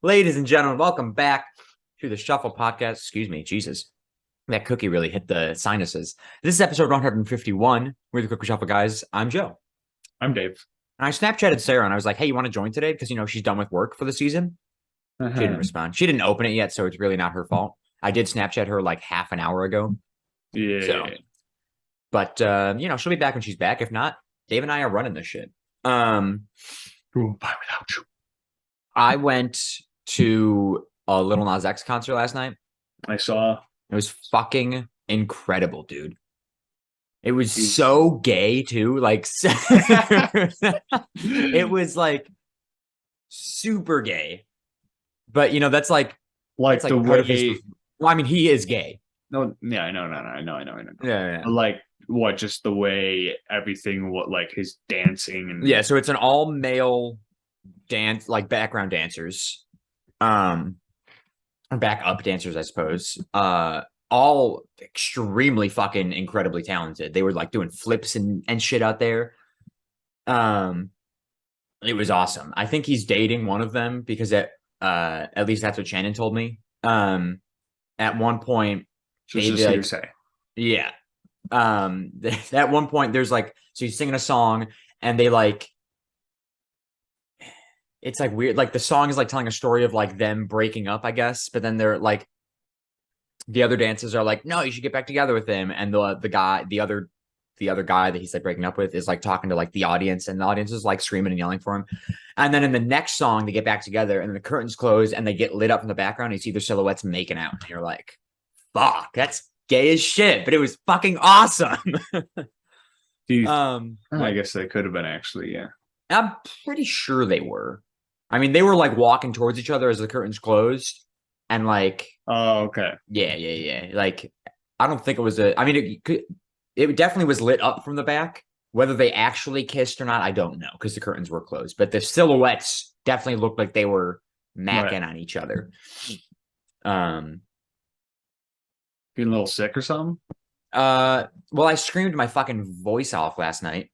Ladies and gentlemen, welcome back to the Shuffle Podcast. Excuse me, Jesus. That cookie really hit the sinuses. This is episode 151. We're the Cookie Shuffle guys. I'm Joe. I'm Dave. And I Snapchatted Sarah and I was like, hey, you want to join today? Because, she's done with work for the season. She didn't respond. She didn't open it yet, so it's really not her fault. I did Snapchat her like half an hour ago. Yeah. So, but, she'll be back when she's back. If not, Dave and I are running this shit. Bye without you. I went to a Lil Nas X concert last night. I saw. It was fucking incredible, dude. It was so gay too. Like, it was like super gay. But that's like the way. Well, I mean, he is gay. No, yeah, I know. Yeah. But like, what? Just the way everything, what, like his dancing and yeah. So it's an all male dance, like background dancers, or backup dancers, I suppose. All extremely fucking incredibly talented. They were like doing flips and shit out there. It was awesome. I think he's dating one of them because at least that's what Shannon told me. At one point, just say. Yeah. At one point, there's like, so he's singing a song and they like, it's like weird. Like the song is like telling a story of like them breaking up, I guess. But then they're like, the other dancers are like, no, you should get back together with him. And the other guy that he's like breaking up with is like talking to like the audience, and the audience is like screaming and yelling for him. And then in the next song, they get back together, and then the curtains close, and they get lit up in the background. And you see their silhouettes making out, and you're like, "Fuck, that's gay as shit." But it was fucking awesome. I guess they could have been actually, yeah. I'm pretty sure they were. I mean, they were like walking towards each other as the curtains closed, and like, oh, okay, yeah. Like, I don't think it was a. I mean, it definitely was lit up from the back. Whether they actually kissed or not, I don't know because the curtains were closed. But the silhouettes definitely looked like they were macking on each other. Feeling a little sick or something? Well, I screamed my fucking voice off last night.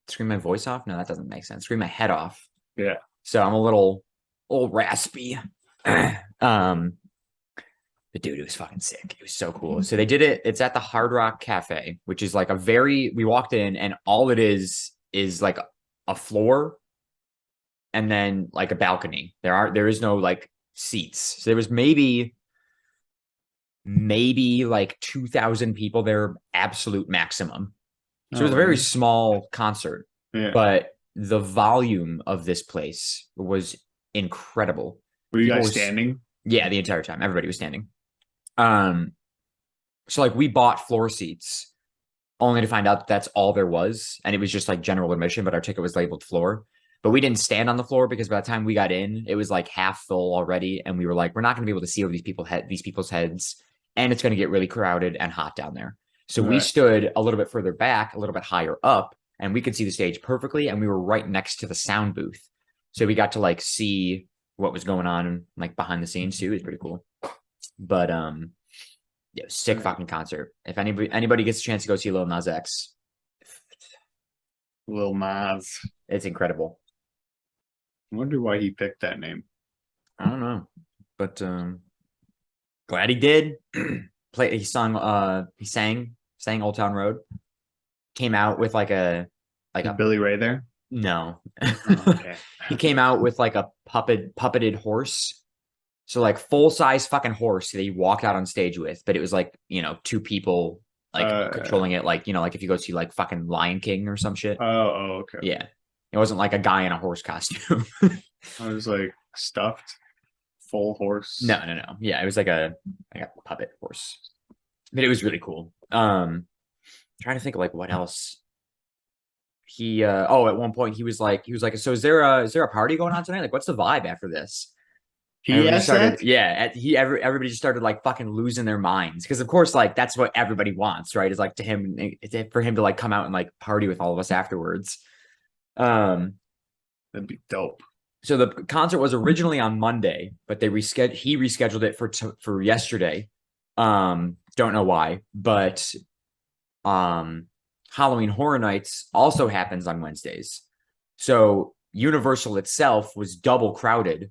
Scream my voice off? No, that doesn't make sense. Scream my head off. Yeah. So I'm a little raspy. But dude, it was fucking sick. It was so cool. So they did it. It's at the Hard Rock Cafe, which is like we walked in and all it is like a floor and then like a balcony. There is no like seats. So there was maybe like 2,000 people there, absolute maximum. So it was a very small concert, but the volume of this place was incredible. Were you guys standing? Yeah, the entire time. Everybody was standing. So like we bought floor seats only to find out that that's all there was. And it was just like general admission, but our ticket was labeled floor. But we didn't stand on the floor because by the time we got in, it was like half full already. And we were like, we're not going to be able to see over these people's heads. And it's going to get really crowded and hot down there. So we stood a little bit further back, a little bit higher up, and we could see the stage perfectly. And we were right next to the sound booth. So we got to like see what was going on like behind the scenes too. It was pretty cool. But yeah, sick fucking concert. If anybody gets a chance to go see Lil Nas X, it's incredible. I wonder why he picked that name. I don't know, but glad he did. He sang Old Town Road. Came out with like a Billy Ray there. No. Okay. He came out with like a puppeted horse. So like full size fucking horse that he walked out on stage with, but it was like, two people like controlling it. Like, like if you go see like fucking Lion King or some shit. Oh, okay. Yeah. It wasn't like a guy in a horse costume. I was like stuffed full horse. No. Yeah. It was like a puppet horse, but it was really cool. Trying to think of like what else. He at one point he was like, so is there a party going on tonight? Like, what's the vibe after this? Everybody just started like fucking losing their minds because of course like that's what everybody wants, right? Is like for him to like come out and like party with all of us afterwards. That'd be dope. So the concert was originally on Monday, but he rescheduled it for yesterday. Don't know why, but Halloween Horror Nights also happens on Wednesdays. So Universal itself was double crowded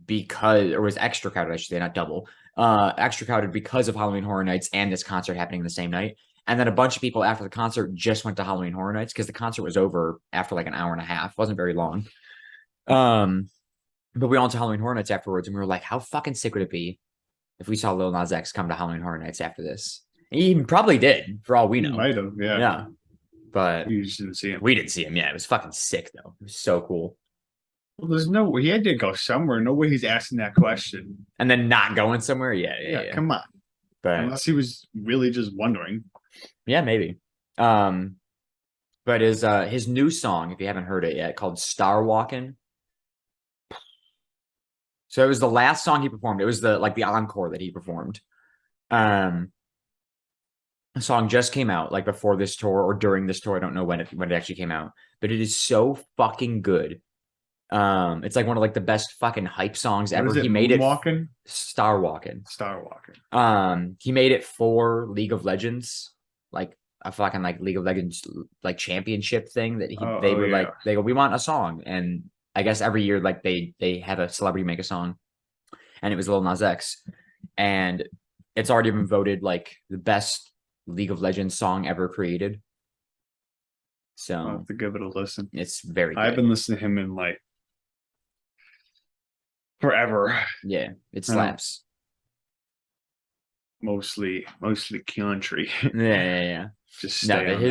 or was extra crowded, I should say, not double, extra crowded because of Halloween Horror Nights and this concert happening the same night. And then a bunch of people after the concert just went to Halloween Horror Nights because the concert was over after like an hour and a half. It wasn't very long. But we all went to Halloween Horror Nights afterwards, and we were like, how fucking sick would it be if we saw Lil Nas X come to Halloween Horror Nights after this? He probably did, for all we know. He might have, yeah. Yeah. But you just didn't see him. We didn't see him. Yeah, it was fucking sick though. It was so cool. Well, there's no way he had to go somewhere. No way he's asking that question and then not going somewhere. Yeah. Come on, but unless he was really just wondering. Yeah, maybe. But his new song, if you haven't heard it yet, called "Star Walkin'." So it was the last song he performed. It was the encore that he performed. The song just came out like before this tour or during this tour. I don't know when it actually came out, but it is so fucking good. It's like one of like the best fucking hype songs ever. He made it Star Walkin'. He made it for League of Legends, like a fucking like League of Legends like championship thing that they go, we want a song. And I guess every year like they have a celebrity make a song, and it was Lil Nas X, and it's already been voted like the best League of Legends song ever created. So I'll have to give it a listen. It's very good. I've been listening to him in like forever. Yeah, it slaps. Mostly country. Yeah. Just stay on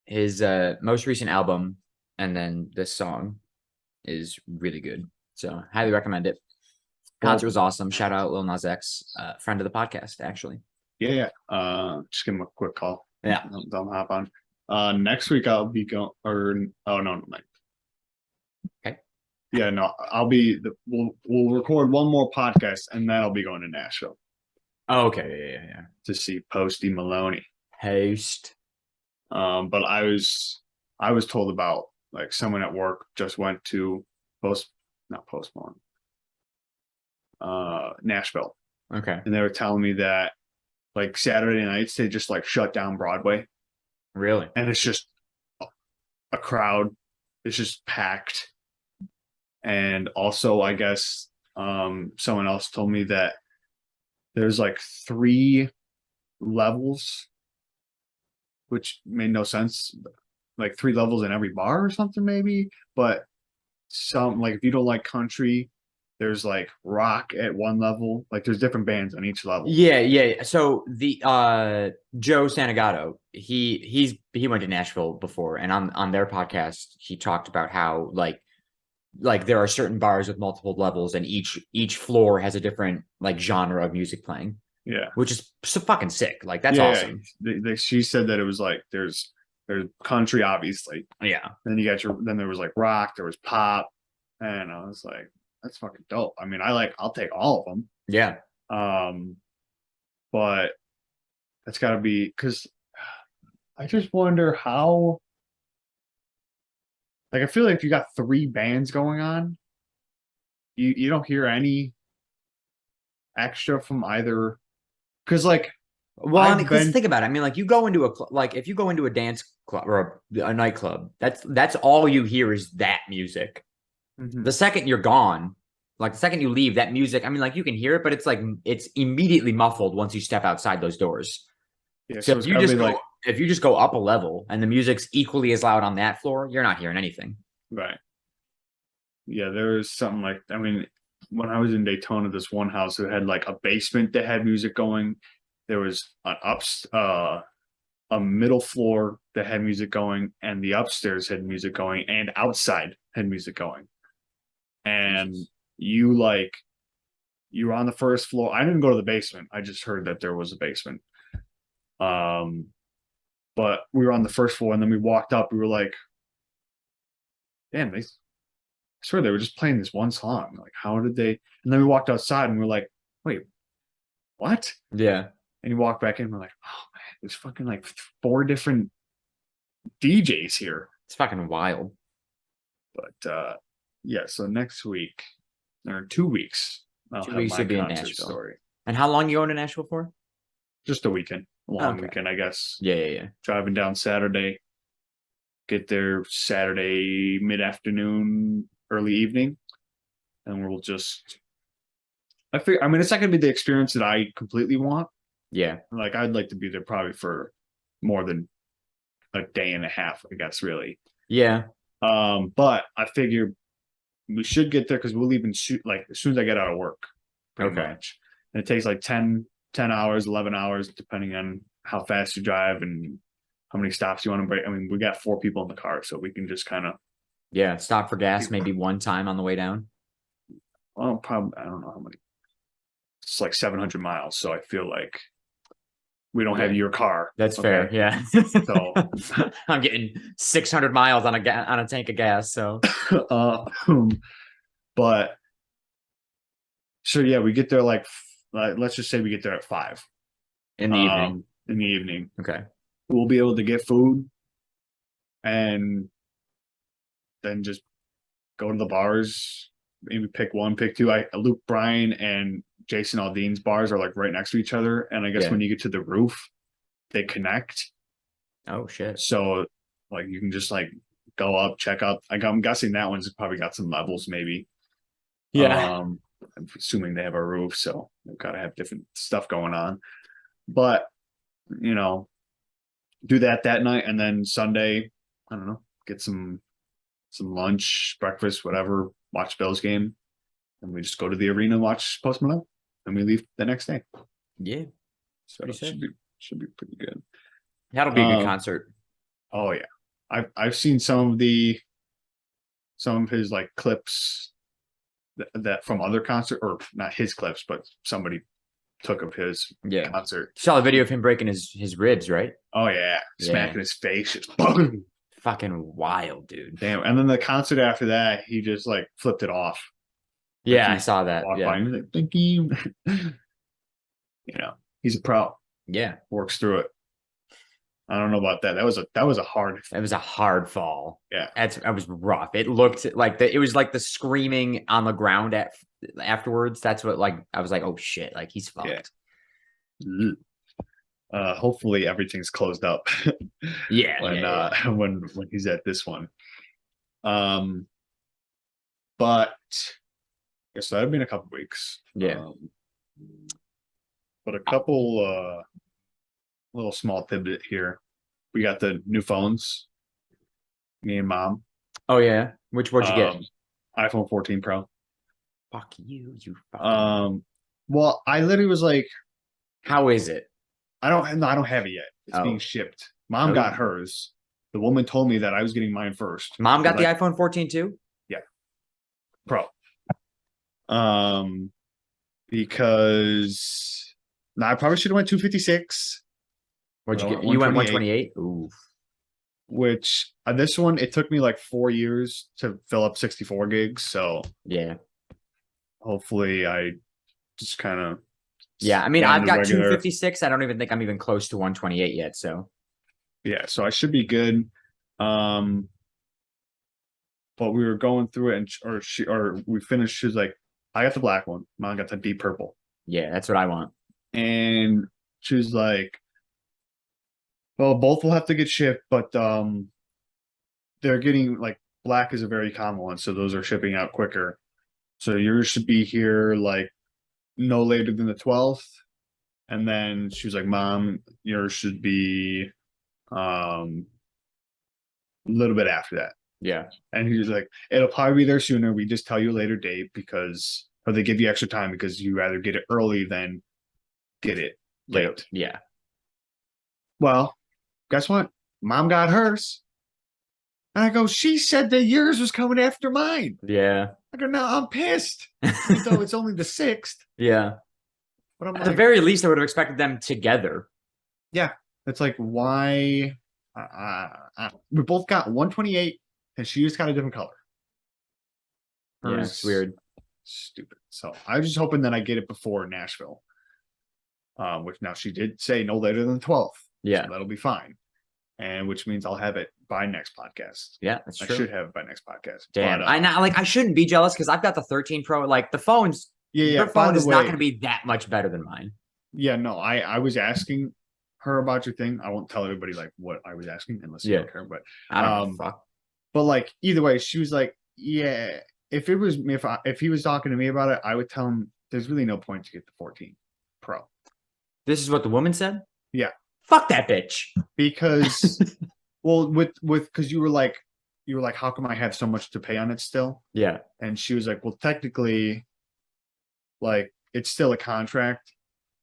his most recent album and then this song is really good. So highly recommend it. Concert was awesome. Shout out Lil Nas X, friend of the podcast, actually. Yeah. Just give him a quick call. Yeah. Don't hop on. Next week I'll be going, no. Okay. Yeah, no, I'll be. We'll record one more podcast, and then I'll be going to Nashville. Oh, okay. Yeah. To see Posty Maloney. Host. But I was told about like someone at work just went to Nashville. Okay. And they were telling me that like Saturday nights they just like shut down Broadway. Really? And it's just a crowd. It's just packed. And also, I guess someone else told me that there's like 3 levels, which made no sense. Like 3 levels in every bar or something, maybe. But some like if you don't like country, there's like rock at one level. Like there's different bands on each level. Yeah. So the Joe Santagato, he went to Nashville before, and on their podcast he talked about how like there are certain bars with multiple levels, and each floor has a different like genre of music playing. Yeah, which is so fucking sick. Like that's awesome. She said that it was like there's country, obviously. Yeah. Then then there was like rock, there was pop, and I was like, that's fucking dope. I mean, I'll take all of them. Yeah. But that's got to be because I just wonder how. Like, I feel like if you got 3 bands going on, you don't hear any extra from either. Because, like, because think about it. I mean, like, you go into if you go into a dance club or a nightclub, that's all you hear is that music. Mm-hmm. The second you're gone, like the second you leave, that music, I mean, like you can hear it, but it's like it's immediately muffled once you step outside those doors. Yeah, so if you just go up a level and the music's equally as loud on that floor, you're not hearing anything. Right. Yeah, there was something like, I mean, when I was in Daytona, this one house that had like a basement that had music going. There was a middle floor that had music going, and the upstairs had music going, and outside had music going. And you were on the first floor. I didn't go to the basement. I just heard that there was a basement. But we were on the first floor, and then we walked up. We were like, damn, I swear they were just playing this one song. Like, how did they? And then we walked outside, and we were like, wait, what? Yeah. And you walk back in, and we're like, oh man, there's fucking like 4 different DJs here. It's fucking wild. But yeah, so next week or 2 weeks, 2 weeks you'll be in Nashville. Story. And how long you going to Nashville for? Just a weekend. A long weekend, I guess. Yeah. Driving down Saturday, get there Saturday mid-afternoon, early evening, and we'll just. I mean, it's not gonna be the experience that I completely want. Yeah. Like, I'd like to be there probably for more than a day and a half, I guess, really. Yeah. But I figure we should get there because we'll even shoot like as soon as I get out of work, pretty Okay. much. And it takes like 10 hours, 11 hours, depending on how fast you drive and how many stops you want to break. I mean, we got 4 people in the car, so we can just kind of, Yeah. Stop for gas maybe one time on the way down. well, probably, I don't know how many. It's like 700 miles, so I feel like we don't have Yeah. your car. That's okay? fair. Yeah. So I'm getting 600 miles on a tank of gas. So but so yeah, we get there like let's just say we get there at 5 in the evening. In the evening. Okay. We'll be able to get food and then just go to the bars. Maybe pick one, pick two. Luke Bryan and Jason Aldean's bars are like right next to each other, and I guess Yeah. when you get to the roof, they connect. Oh shit. So like you can just like go up, check out. Like I'm guessing that one's probably got some levels, maybe. Yeah. I'm assuming they have a roof, so they've got to have different stuff going on. But you know, do that night, and then Sunday, I don't know, get some lunch, breakfast, whatever. Watch Bills game, and we just go to the arena and watch Post Malone, and we leave the next day. Yeah. So it should be pretty good. That'll be a good concert. Oh yeah, I've seen some of his like clips that from other concert, or not his clips, but somebody took of his concert. Saw the video of him breaking his ribs, right? Oh yeah, smacking his face. Just fucking wild, dude. Damn. And then the concert after that, he just like flipped it off. Yeah, I saw that. Yeah. By and like, thank you. You know, he's a pro. Yeah. Works through it. I don't know about that. That was a hard fall. Yeah. That was rough. It looked like it was like the screaming on the ground afterwards. That's what like I was like, oh shit, like he's fucked. Yeah. Hopefully everything's closed up. When he's at this one. But I guess that'd been a couple weeks. Yeah. But a couple little small tidbit here. We got the new phones. Me and Mom. Oh yeah. What'd you get? iPhone 14 Pro. Fuck you, fucking... Well, I literally was like, how is it? I don't have it yet. It's being shipped. Mom got hers. The woman told me that I was getting mine first. Mom got the iPhone 14 too? Yeah. Pro. Because I probably should have went 256. What'd you get? You went 128? Ooh. Which this one, it took me like 4 years to fill up 64 gigs. So yeah. Hopefully I just kind of. Yeah, I mean, I've got 256. I don't even think I'm even close to 128 yet. So yeah, so I should be good. But we were going through it, and we finished. She was like, "I got the black one. Mom got the deep purple." Yeah, that's what I want. And she was like, "Well, both will have to get shipped, but they're getting like black is a very common one, so those are shipping out quicker. So yours should be here like no later than the 12th." And then she was like, "Mom, yours should be a little bit after that." Yeah. And he was like, "It'll probably be there sooner. We just tell you a later date or they give you extra time because you rather get it early than get it late." Yeah. Well, guess what? Mom got hers. And I go, she said that yours was coming after mine. Yeah. I go, no, I'm pissed. Though it's only the 6th. Yeah. But I'm at the very least, I would have expected them together. Yeah. It's like, why? We both got 128, and she just got a different color. Yeah, it's weird. Stupid. So I was just hoping that I get it before Nashville. Which now she did say no later than the 12th. Yeah. So that'll be fine. And which means I'll have it by next podcast. Yeah, that's true. I should have it by next podcast. Damn. But, I shouldn't be jealous because I've got the 13 Pro. Like the phone's your phone is not going to be that much better than mine. Yeah, no, I was asking her about your thing. I won't tell everybody like what I was asking unless you don't care. But I don't know. Fuck. But like either way, she was like, yeah. If he was talking to me about it, I would tell him there's really no point to get the 14 Pro. This is what the woman said? Yeah. Fuck that bitch. Because well, because you were like, how come I have so much to pay on it still? Yeah. And she was like, well, technically, like it's still a contract.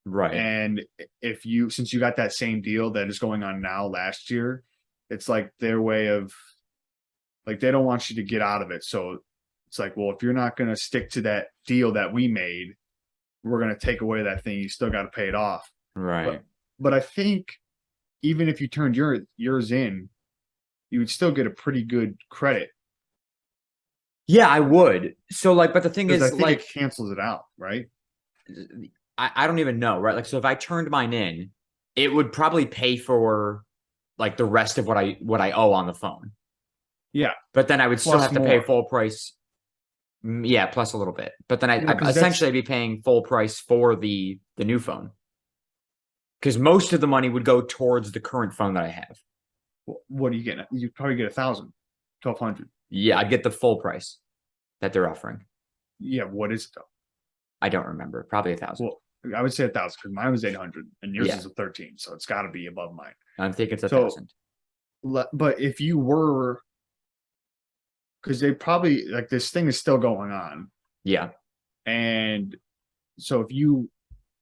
Right. And since you got that same deal that is going on now last year, it's like their way of like, they don't want you to get out of it. So it's like, well, if you're not going to stick to that deal that we made, we're going to take away that thing. You still got to pay it off. Right. But I think even if you turned yours in, you would still get a pretty good credit. Yeah, I would. So like, but the thing is, I think like, it cancels it out, right? I don't even know, right? Like, so if I turned mine in, it would probably pay for like the rest of what I owe on the phone. Yeah. But then I would still Plus have to pay full price. Yeah, plus a little bit. But then I'd essentially be paying full price for the new phone. Because most of the money would go towards the current phone that I have. What are you getting? You'd probably get 1,000, 1,200. Yeah, I'd get the full price that they're offering. Yeah, what is it though? I don't remember. Probably 1,000. Well, I would say 1,000 because mine was 800 and yours is a 13, so it's got to be above mine. I think it's 1,000. But if you were, because they probably like this thing is still going on. Yeah. And so if you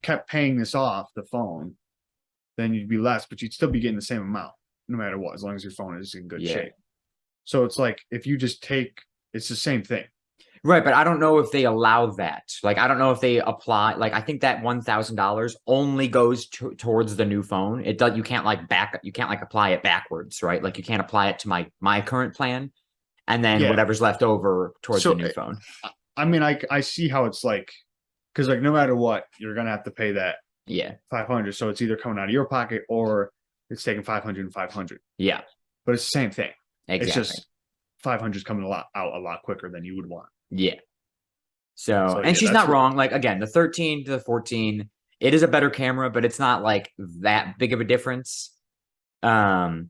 kept paying this off the phone, then you'd be less, but you'd still be getting the same amount no matter what, as long as your phone is in good shape. So it's like if you just it's the same thing. Right, but I don't know if they allow that. Like, I don't know if they apply. Like, I think that $1,000 only goes towards the new phone. It does. You can't like apply it backwards, right? Like, you can't apply it to my current plan, and then whatever's left over towards the new phone. I mean, I see how it's like, because like no matter what, you're gonna have to pay that. Yeah. 500. So it's either coming out of your pocket or it's taking 500 and 500. Yeah. But it's the same thing. Exactly. It's just 500 is coming out a lot quicker than you would want. Yeah. So and she's not wrong. Like, again, the 13 to the 14, it is a better camera, but it's not like that big of a difference. Yeah,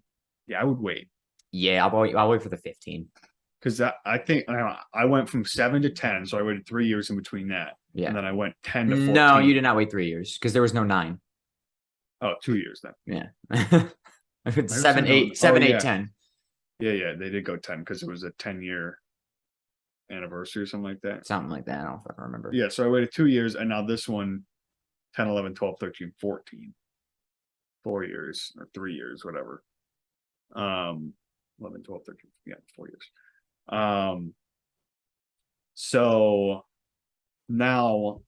I would wait. Yeah, I'll wait for the 15. Because I think I went from 7 to 10, so I waited 3 years in between that. Yeah. And then I went 10 to 14. No, you did not wait 3 years because there was no 9. Oh, 2 years then. Yeah. 7, 8, 10. Yeah, they did go 10 because it was a 10-year anniversary or something like that. Something like that. I don't fucking remember. Yeah, so I waited 2 years, and now this one, 10, 11, 12, 13, 14. 4 years or 3 years, whatever. 11, 12, 13, 4 years. So now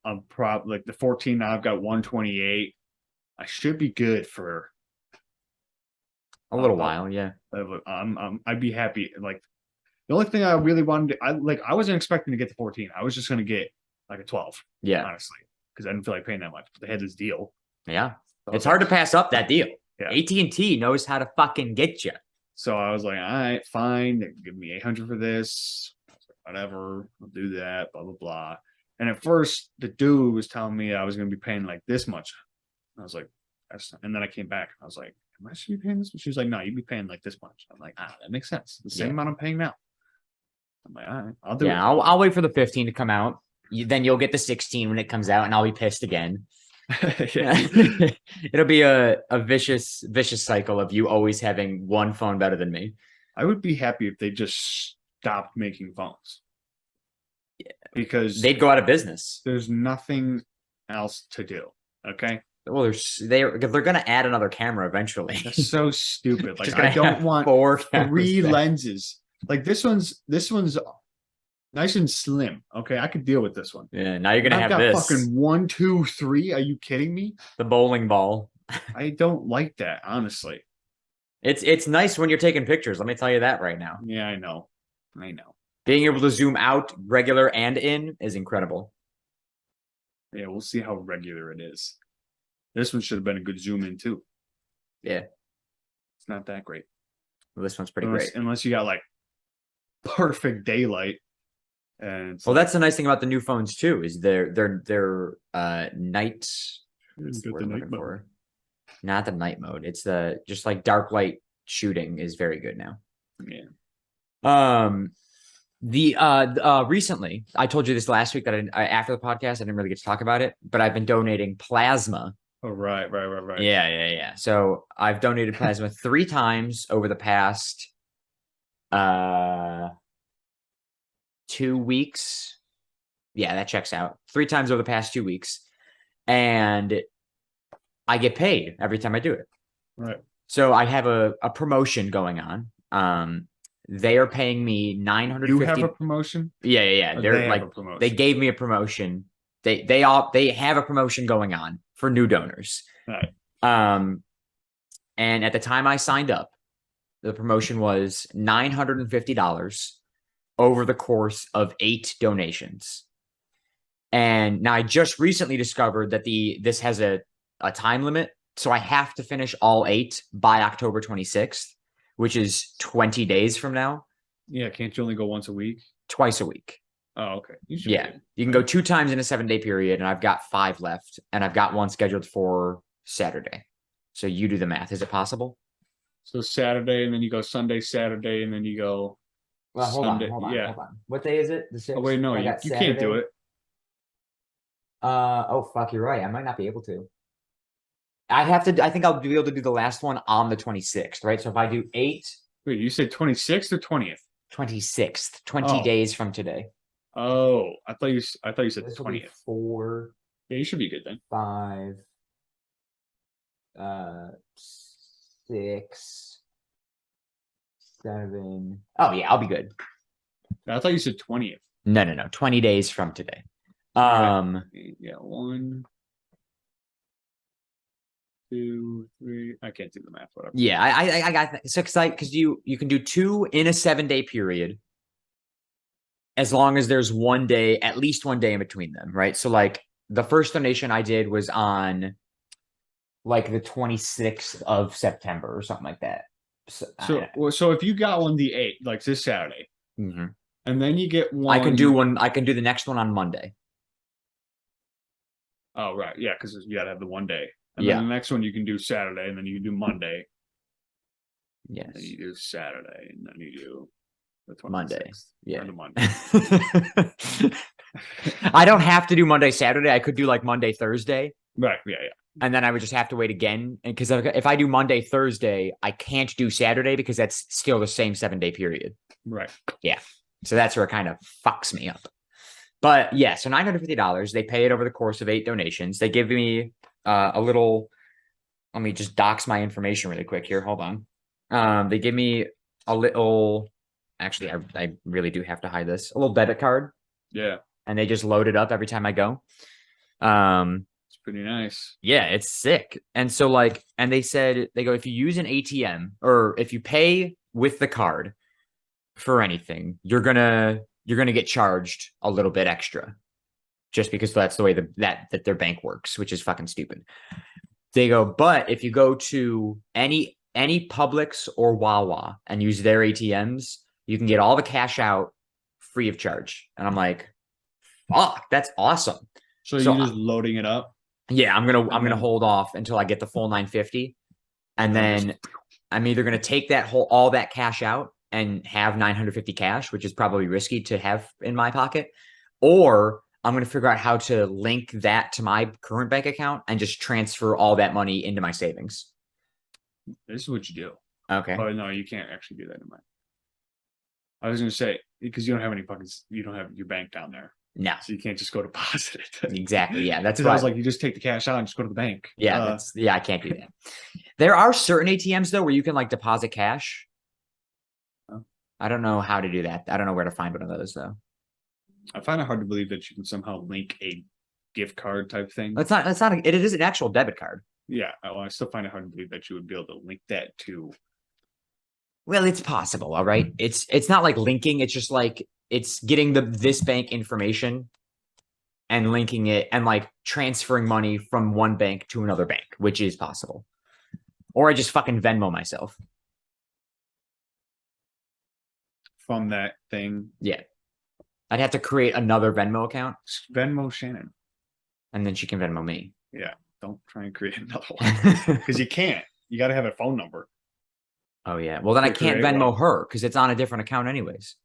I'm probably like the 14. Now I've got 128. I should be good for a little while. Yeah. I'd be happy. Like the only thing I really wanted to, I wasn't expecting to get the 14. I was just going to get like a 12. Yeah. Honestly, because I didn't feel like paying that much. But they had this deal. Yeah. So it's hard to pass up that deal. Yeah. AT&T knows how to fucking get you. So I was like, all right, fine. They give me 800 for this. I was like, whatever, I'll do that, blah, blah, blah. And at first, the dude was telling me I was going to be paying like this much. I was like, and then I came back. I was like, am I should be paying this much? She was like, no, you'd be paying like this much. I'm like, that makes sense. The same amount I'm paying now. I'm like, all right, I'll do it. Yeah, I'll wait for the 15 to come out. Then you'll get the 16 when it comes out, and I'll be pissed again. It'll be a vicious cycle of you always having one phone better than me. I would be happy if they just stopped making phones. Yeah, because they'd go out of business. There's nothing else to do. Okay. Well, they're going to add another camera eventually. That's so stupid. Like I don't want 3 lenses. Like this one's nice and slim. Okay, I could deal with this one. Yeah, now you're gonna have this. Fucking 1, 2, 3. Are you kidding me? The bowling ball. I don't like that, honestly. It's nice when you're taking pictures. Let me tell you that right now. Yeah, I know. Being able to zoom out regular and in is incredible. Yeah, we'll see how regular it is. This one should have been a good zoom in too. Yeah, it's not that great. Well, this one's pretty great. Unless you got like perfect daylight. And well, that's the nice thing about the new phones too, is they're night. Not the night mode. It's the just like dark light shooting is very good now. Yeah. Recently, I told you this last week that after the podcast, I didn't really get to talk about it, but I've been donating plasma. Oh, right. Yeah. So I've donated plasma 3 times over the past 2 weeks. Yeah, that checks out. 3 times over the past 2 weeks. And I get paid every time I do it. Right. So I have a promotion going on. They are paying me $950. You have a promotion? Yeah. They're like, they gave me a promotion. They have a promotion going on for new donors. Right. And at the time I signed up, the promotion was $950 over the course of 8 donations. And now I just recently discovered that this has a time limit. So I have to finish all 8 by October 26th, which is 20 days from now. Yeah, can't you only go once a week? Twice a week. Oh, okay. You can go 2 times in a 7-day period, and I've got 5 left, and I've got one scheduled for Saturday. So you do the math. Is it possible? So Saturday, and then you go Sunday, Saturday, and then you go. Well, hold on. What day is it? The 6th? Oh wait, no, you can't do it. Oh fuck, you're right. I might not be able to. I think I'll be able to do the last one on the 26th, right? So if I do 8. Wait, you said 26th or 20th? 26th, 20 days from today. Oh, I thought you said 20th. 4. Yeah, you should be good then. 5, 6, 7. Oh yeah, I'll be good. I thought you said 20th. No. 20 days from today. Yeah, 1, 2, 3. I can't do the math. Whatever. Yeah, I got that. So because you can do 2 in a 7-day period, as long as there's at least one day in between them, right? So like the first donation I did was on like the 26th of September or something like that. So if you got one the 8th, like this Saturday, mm-hmm. and then you get one, I can do the next one on Monday. Oh right, yeah, because you gotta have the one day, and then the next one you can do Saturday, and then you can do Monday. Yes. And then you do Saturday, and then you do the 26th. Monday. Yeah. The Monday. I don't have to do Monday, Saturday. I could do like Monday, Thursday. Right. Yeah. And then I would just have to wait again. And because if I do Monday, Thursday, I can't do Saturday because that's still the same 7-day period. Right. Yeah. So that's where it kind of fucks me up. But yeah, so $950. They pay it over the course of 8 donations. They give me a little. Let me just dox my information really quick here. Hold on. They give me a little. Actually, I really do have to hide this. A little debit card. Yeah. And they just load it up every time I go. It's pretty nice. Yeah, it's sick. And so and they said, they go, if you use an ATM or if you pay with the card for anything, you're gonna get charged a little bit extra, just because that's the way that their bank works, which is fucking stupid. They go, but if you go to any Publix or Wawa and use their ATMs, you can get all the cash out free of charge. And I'm like, fuck, that's awesome. So you're just loading it up? Yeah, I'm gonna hold off until I get the full $950, and then I'm either gonna take all that cash out and have $950 cash, which is probably risky to have in my pocket, or I'm gonna figure out how to link that to my current bank account and just transfer all that money into my savings. This is what you do. Okay. Oh no, you can't actually do that in mine. I was gonna say because you don't have you don't have your bank down there. No. So you can't just go deposit it. Exactly. Yeah. That's why I was like, you just take the cash out and just go to the bank. Yeah. I can't do that. There are certain ATMs though where you can deposit cash. Oh. I don't know how to do that. I don't know where to find one of those though. I find it hard to believe that you can somehow link a gift card type thing. It is an actual debit card. Yeah. Well, I still find it hard to believe that you would be able to link that to. Well, it's possible. All right. It's not like linking. It's just it's getting this bank information and linking it and transferring money from one bank to another bank, which is possible. Or I just fucking Venmo myself. From that thing. Yeah. I'd have to create another Venmo account. Venmo Shannon. And then she can Venmo me. Yeah. don't try and create another one because you can't. You got to have a phone number. Oh yeah. Well, then I can't Venmo her because it's on a different account anyways.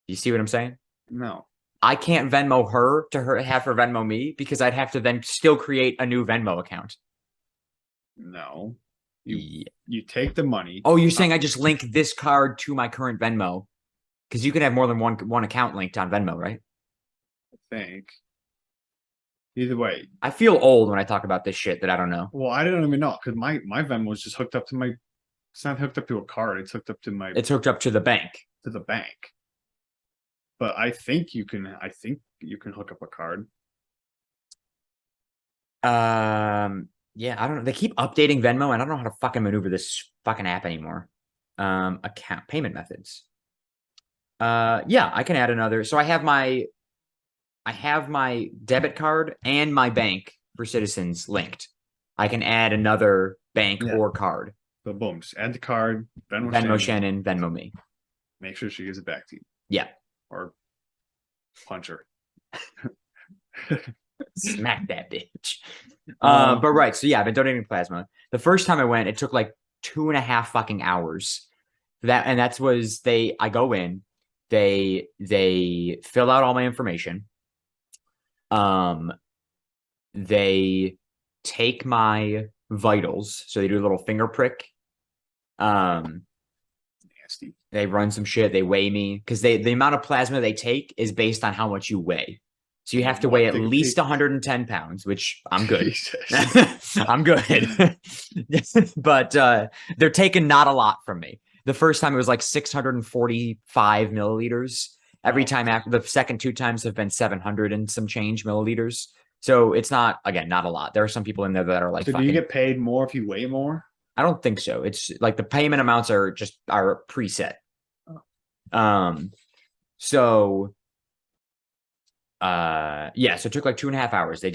You see what I'm saying? No. I can't Venmo her to have her Venmo me because I'd have to then still create a new Venmo account. No. You take the money. Oh, you're saying I just link this card to my current Venmo? Because you can have more than one account linked on Venmo, right? I think. Either way. I feel old when I talk about this shit that I don't know. Well, I don't even know because my Venmo was just hooked up to my. It's not hooked up to a card. It's hooked up to my. It's hooked up to the bank. To the bank. But I think you can. I think you can hook up a card. Yeah, I don't know. They keep updating Venmo, and I don't know how to fucking maneuver this fucking app anymore. Account payment methods. Yeah, I can add another. So I have my debit card and my bank for Citizens linked. I can add another bank or card. So boom, just add the card, Venmo Shannon, Venmo me. Make sure she gives it back to you. Yeah. Or punch her. Smack that bitch. But right, so yeah, I've been donating plasma. The first time I went, it took like 2.5 fucking hours. I go in, they fill out all my information. They take my vitals, so they do a little finger prick. Nasty. They run some shit, they weigh me because the amount of plasma they take is based on how much you weigh. So you have to weigh at least 110 pounds, which I'm good. I'm good. But they're taking not a lot from me. The first time it was like 645 milliliters. Every time after the second 2 times have been 700 and some change milliliters. So it's not, again, not a lot. There are some people in there that are like, so do you get paid more if you weigh more? I don't think so. It's like the payment amounts are preset. So yeah, so it took like 2.5 hours. They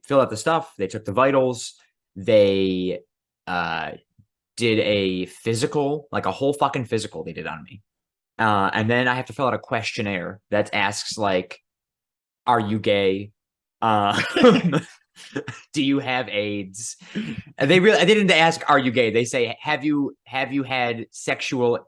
fill out the stuff, they took the vitals, they did a physical, like a whole fucking physical they did on me. And then I have to fill out a questionnaire that asks like, are you gay? Do you have AIDS? And they didn't ask, are you gay? They say, have you had sexual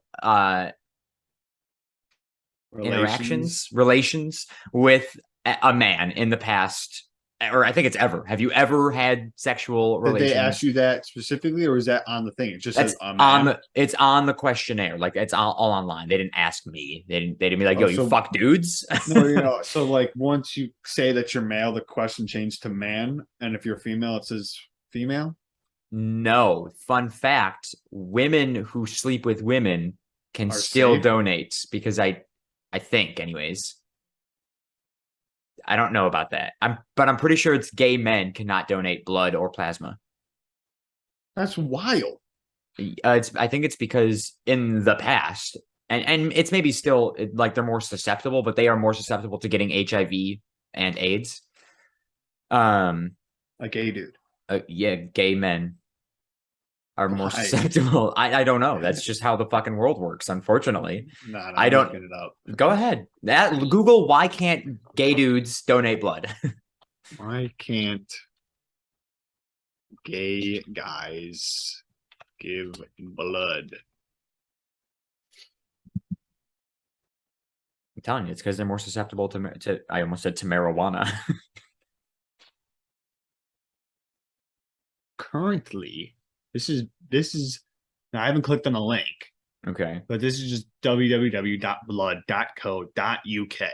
relations with a man in the past, or I think it's ever. Have you ever had sexual relations? Did they ask you that specifically, or is that on the thing? It just says it's on the questionnaire. Like it's all online. They didn't ask me. They didn't be like, yo, you fuck dudes. No, so like once you say that you're male, the question changed to man, and if you're female, it says female. No, fun fact: women who sleep with women can still donate because I think, anyways. I don't know about that. But I'm pretty sure it's gay men cannot donate blood or plasma. That's wild. I think it's because in the past, and it's maybe still like they're more susceptible, but they are more susceptible to getting HIV and AIDS. A gay dude. Yeah, gay men are more susceptible. I don't know. That's just how the fucking world works, unfortunately. I don't looking it up. Go ahead. Google why can't gay dudes donate blood? Why can't gay guys give blood? I'm telling you, it's because they're more susceptible to I almost said to marijuana. Currently, this is now I haven't clicked on the link. Okay. But this is just www.blood.co.uk.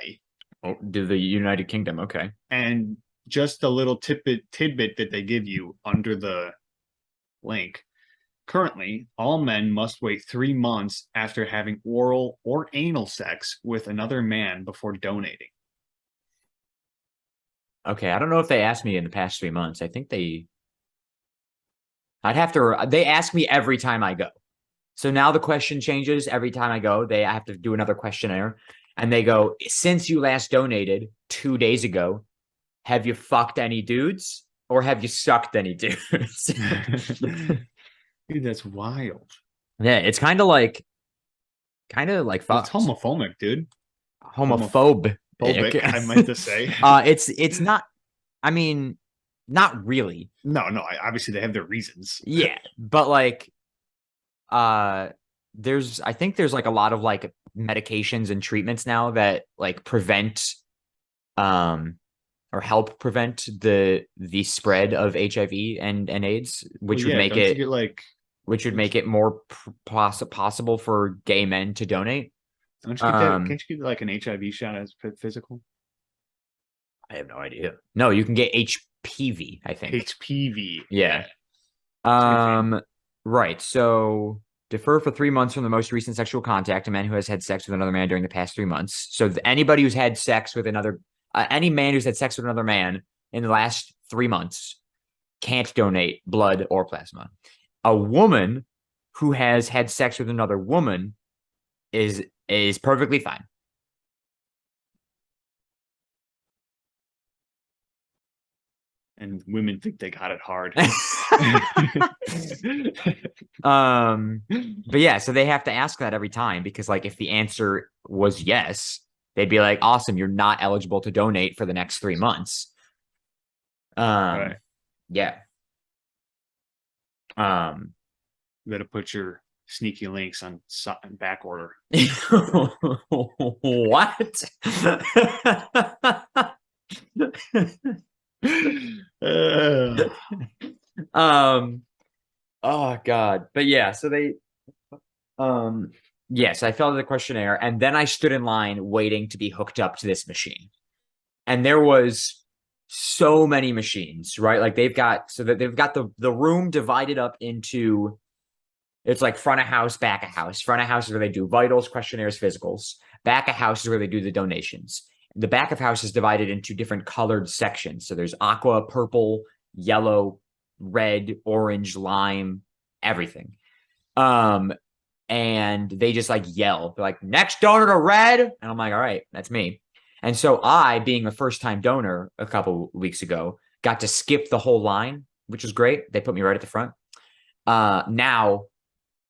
Oh, to the United Kingdom, okay. And just a little tidbit that they give you under the link. Currently, all men must wait 3 months after having oral or anal sex with another man before donating. Okay, I don't know if they asked me in the past 3 months. I think they ask me every time I go. So now the question changes every time I go. I have to do another questionnaire. And they go, since you last donated 2 days ago, have you fucked any dudes or have you sucked any dudes? Dude, that's wild. Yeah, it's kind of like fucked. It's homophobic, dude. Homophobic. I meant to say. It's not I mean, not really. No, obviously they have their reasons. Yeah, but like I think there's like a lot of like medications and treatments now that like prevent um or help prevent the spread of HIV and AIDS, Well, which would yeah, make don't you it get like, which would make it more possible for gay men to donate. don't you get that? Um, Can't you get like an HIV shot as physical? I have no idea. No, you can get HPV, I think. HPV. Yeah. Same thing. Right. So defer for 3 months from the most recent sexual contact, a man who has had sex with another man during the past 3 months. So anybody who's had sex with any man who's had sex with another man in the last 3 months can't donate blood or plasma. A woman who has had sex with another woman is perfectly fine. And women think they got it hard. But yeah, so they have to ask that every time because like if the answer was yes, they'd be like, awesome, you're not eligible to donate for the next 3 months. Right. Yeah. You better put your sneaky links on back order. What? um oh god. But yeah, so they yes, I filled out the questionnaire and then I stood in line waiting to be hooked up to this machine. And there was so many machines, right? Like they've got the room divided up into it's like front of house, back of house. Front of house is where they do vitals, questionnaires, physicals. Back of house is where they do the donations. The back of house is divided into different colored sections. So there's aqua, purple, yellow, red, orange, lime, everything. And they just like yell. They're like, next donor to red. And I'm like, all right, that's me. And so I, being a first time donor a couple weeks ago, got to skip the whole line, which was great. They put me right at the front. Now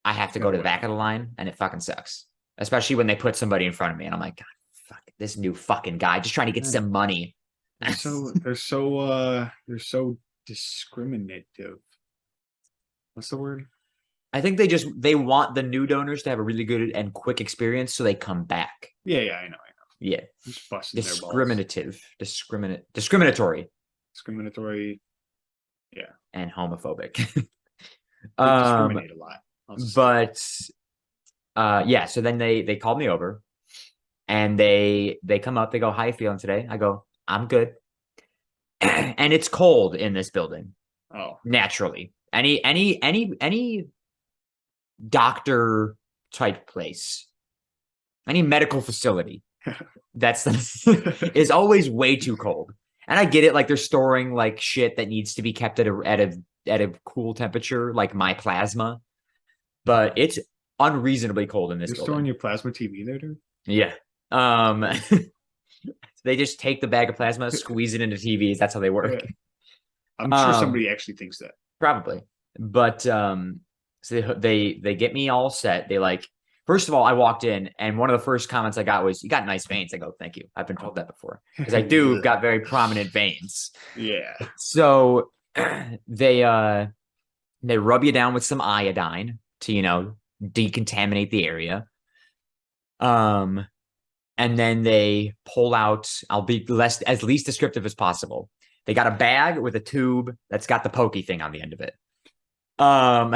I have to go to the back of the line and it fucking sucks. Especially when they put somebody in front of me and I'm like, God, fuck this new fucking guy just trying to get some money. They're so discriminative. What's the word? I think they want the new donors to have a really good and quick experience so they come back. Yeah, I know. Yeah. Just busting Discriminatory. Discriminatory. Yeah. And homophobic. They discriminate a lot. But yeah, so then they called me over and they come up, they go, how you feeling today? I go, I'm good. And it's cold in this building. Oh. Naturally. Any doctor type place, any medical facility that's is always way too cold. And I get it, like they're storing like shit that needs to be kept at a cool temperature, like my plasma, but it's unreasonably cold in this building. Storing your plasma TV there, dude? Yeah. They just take the bag of plasma, squeeze it into TVs. That's how they work. Yeah. I'm sure somebody actually thinks that. Probably. But so they get me all set. They like, first of all, I walked in and one of the first comments I got was, you got nice veins. I go, thank you. I've been told that before. Because I do got very prominent veins. Yeah. So they rub you down with some iodine to, decontaminate the area. And then they pull out, I'll be as least descriptive as possible. They got a bag with a tube that's got the pokey thing on the end of it. And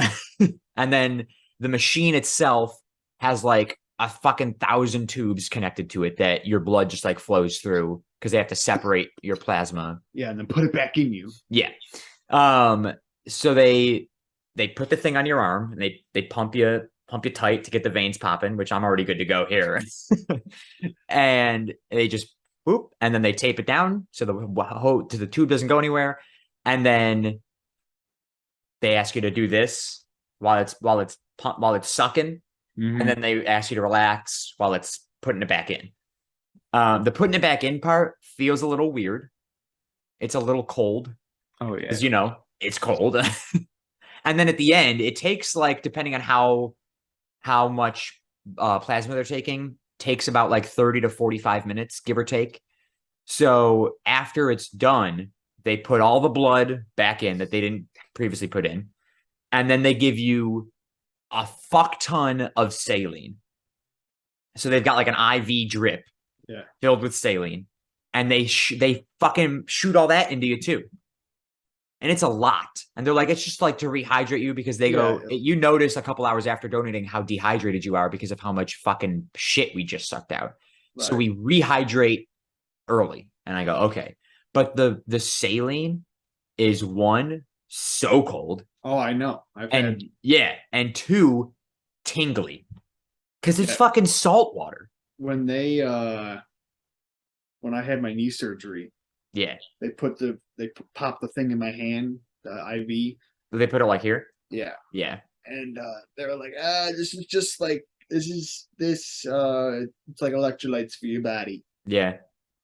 then the machine itself has like a fucking 1,000 tubes connected to it that your blood just like flows through because they have to separate your plasma. Yeah, and then put it back in you. Yeah. So they put the thing on your arm and they pump you tight to get the veins popping, which I'm already good to go here. And they just boop, and then they tape it down so the tube doesn't go anywhere. And then they ask you to do this while it's sucking, and then they ask you to relax while it's putting it back in. The putting it back in part feels a little weird. It's a little cold. Oh yeah, because it's cold. And then at the end, it takes like, depending on how much plasma they're taking, takes about like 30 to 45 minutes, give or take. So after it's done, They put all the blood back in that they didn't previously put in. And then they give you a fuck ton of saline. So they've got like an IV drip filled with saline. And they fucking shoot all that into you too. And it's a lot. And they're like, it's just like to rehydrate you because they go, you notice a couple hours after donating how dehydrated you are because of how much fucking shit we just sucked out. Right. So we rehydrate early. And I go, okay. But the saline is one, so cold. Oh, I know. And two, tingly. Because it's fucking salt water. When when I had my knee surgery, they pop the thing in my hand, the IV. They put it like here? Yeah. Yeah. And they were like, this is just like it's like electrolytes for your body. Yeah.